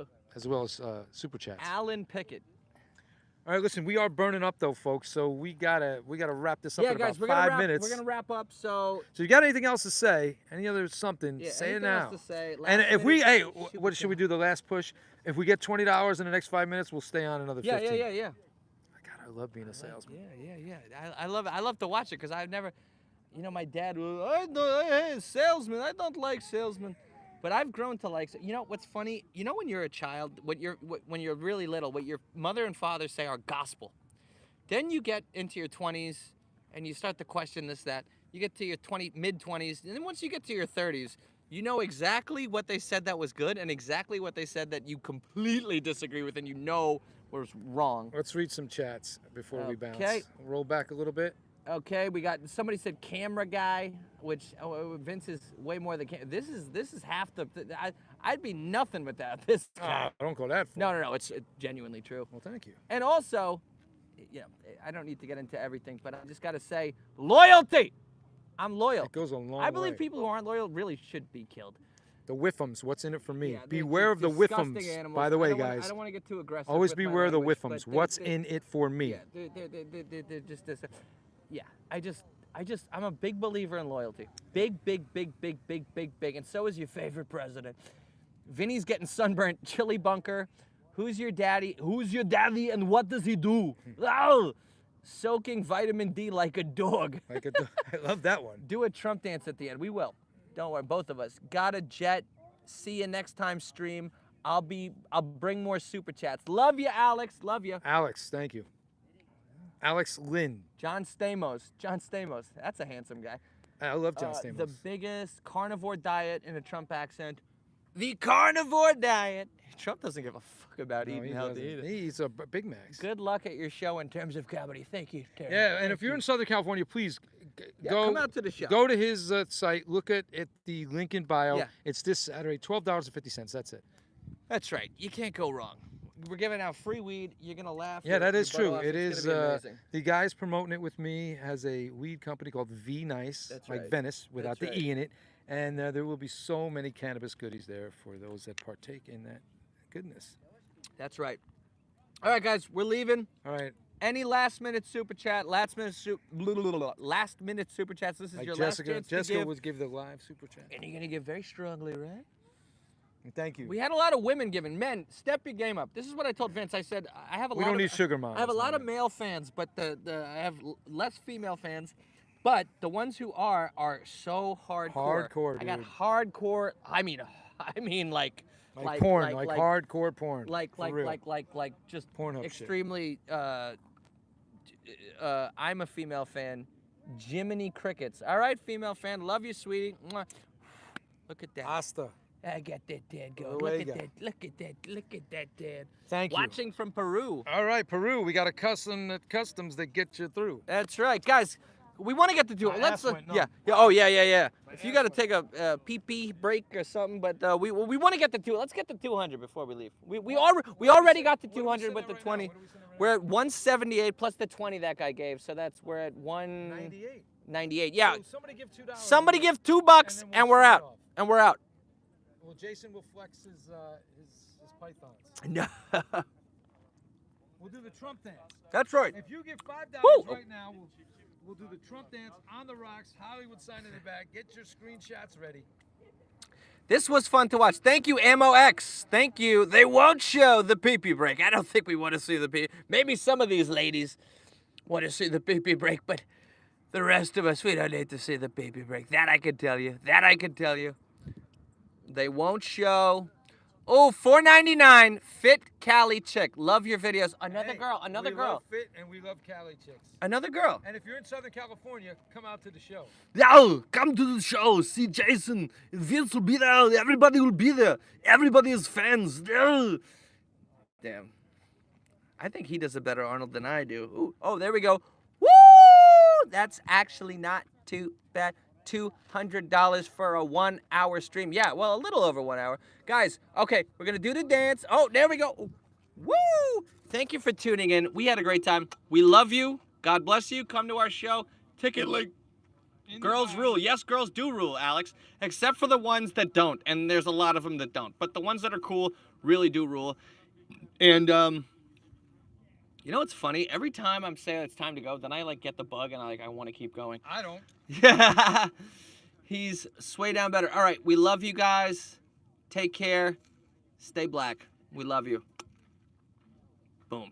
super chats. Alan Pickett. All right, listen, we are burning up though, folks. So we gotta wrap this up Yeah, in guys, about we're 5 gonna minutes. We're gonna wrap up. So you got anything else to say? Any other something? yeah, say it anything now. else to say? And Last if we, minute, what should we do? The last push. If we get $20 in the next 5 minutes, we'll stay on another 15. Yeah. God, I love being a salesman. Yeah. I love to watch it because I've never, my dad was salesman. I don't like salesmen, but I've grown to like. What's funny? When you're a child, when you're really little, what your mother and father say are gospel. Then you get into your 20s and you start to question this, that. You get to your mid-20s, and then once you get to your 30s, you know exactly what they said that was good and exactly what they said that you completely disagree with and was wrong. Let's read some chats before we bounce. Okay. Roll back a little bit. Okay, we got somebody said camera guy, which Vince is way more than this is half the. I'd be nothing with that. This guy. I don't go that far. No. It's genuinely true. Well, thank you. And also, I don't need to get into everything, but I just got to say, loyalty. I'm loyal. It goes a long way. I believe people who aren't loyal really should be killed. The Whiffums, what's in it for me? Yeah, beware of the disgusting Whiffums, animals. by the way, I guys. don't want to get too aggressive. Always with my beware of the language, Whiffums. but What's in it for me? Yeah, they're just this. Yeah, I'm a big believer in loyalty. Big. And so is your favorite president. Vinny's getting sunburnt. Chili bunker. Who's your daddy? Who's your daddy and what does he do? Oh! Soaking vitamin D like a dog. Like a dog. I love that one. Do a Trump dance at the end. We will. Don't worry, both of us. Got a jet. See you next time stream. I'll bring more super chats. Love you, Alex. Love you. Alex, thank you. Alex Lynn. John Stamos. That's a handsome guy. I love John Stamos. The biggest carnivore diet in a Trump accent. The carnivore diet. Trump doesn't give a fuck about eating healthy either. He's a Big Macs. Good luck at your show in terms of comedy. Thank you, Terry. Yeah, and if you're in Southern California, please go. Come out to the show. Go to his site. Look at the link in bio. Yeah. It's this Saturday, $12.50. That's it. That's right. You can't go wrong. We're giving out free weed. You're gonna laugh. Yeah, that is true. It It's is. gonna be amazing. The guy's promoting it with me has a weed company called V Nice, That's like right. Venice without That's the E in it, and there will be so many cannabis goodies there for those that partake in that goodness. That's right. All right, guys, we're leaving. All right. Any last minute super chat? Last minute super chats. This is Like your Jessica, last chance to Jessica give. would give the live super chat. And you're gonna give very strongly, right? Thank you. We had a lot of women giving. Men, step your game up. This is what I told Vince. I said I have a lot. We don't of, need sugar moms. I have a lot of male fans, but I have less female fans. But the ones who are so hardcore. Hardcore, I got dude. hordcore. I mean like porn, like hardcore porn. For real. like just Pornhub shit. extremely. I'm a female fan. Jiminy Crickets. All right, female fan. Love you, sweetie. Mwah. Look at that. Asta. I got that dad going. There Look you at go. that. Look at that. Look at that dad. Thank you. Watching from Peru. All right, Peru. We got a custom at customs that get you through. That's right, guys. We want to get to My let's ass went numb. yeah. Oh yeah. If you got to take a pee break or something, but we want to get to 200. Let's get to 200 before we leave. We already got to 200 with the 20. We're at 178 plus the 20 that guy gave, so we're at 198. Yeah. So somebody give $2. Somebody give $2 then and we'll we're sign out. off. And we're out. Well, Jason will flex his pythons. No. We'll do the Trump dance. That's right. If you give $5 Woo! right now, we'll do the Trump dance on the rocks. Hollywood sign in the back. Get your screenshots ready. This was fun to watch. Thank you, Ammo X. Thank you. They won't show the pee-pee break. I don't think we want to see the pee. Maybe some of these ladies want to see the pee-pee break, but the rest of us, we don't need to see the pee-pee break. That I can tell you. They won't show. Oh, $4.99. Fit Cali chick. Love your videos. Another girl. We love fit and we love Cali chicks. Another girl. And if you're in Southern California, come out to the show. Yo, come to the show. See Jason. Vince will be there. Everybody will be there. Everybody is fans. Damn. I think he does a better Arnold than I do. Ooh. Oh, there we go. Woo! That's actually not too bad. $200 for a 1 hour stream. Yeah, well, a little over 1 hour. Guys, okay, we're going to do the dance. Oh, there we go. Woo! Thank you for tuning in. We had a great time. We love you. God bless you. Come to our show. Ticket link. Girls rule. Yes, girls do rule, Alex. Except for the ones that don't. And there's a lot of them that don't. But the ones that are cool really do rule. And, you know what's funny? Every time I'm saying it's time to go, then I get the bug and I want to keep going. I don't. Yeah. He's way down better. All right, we love you guys. Take care. Stay black. We love you. Boom.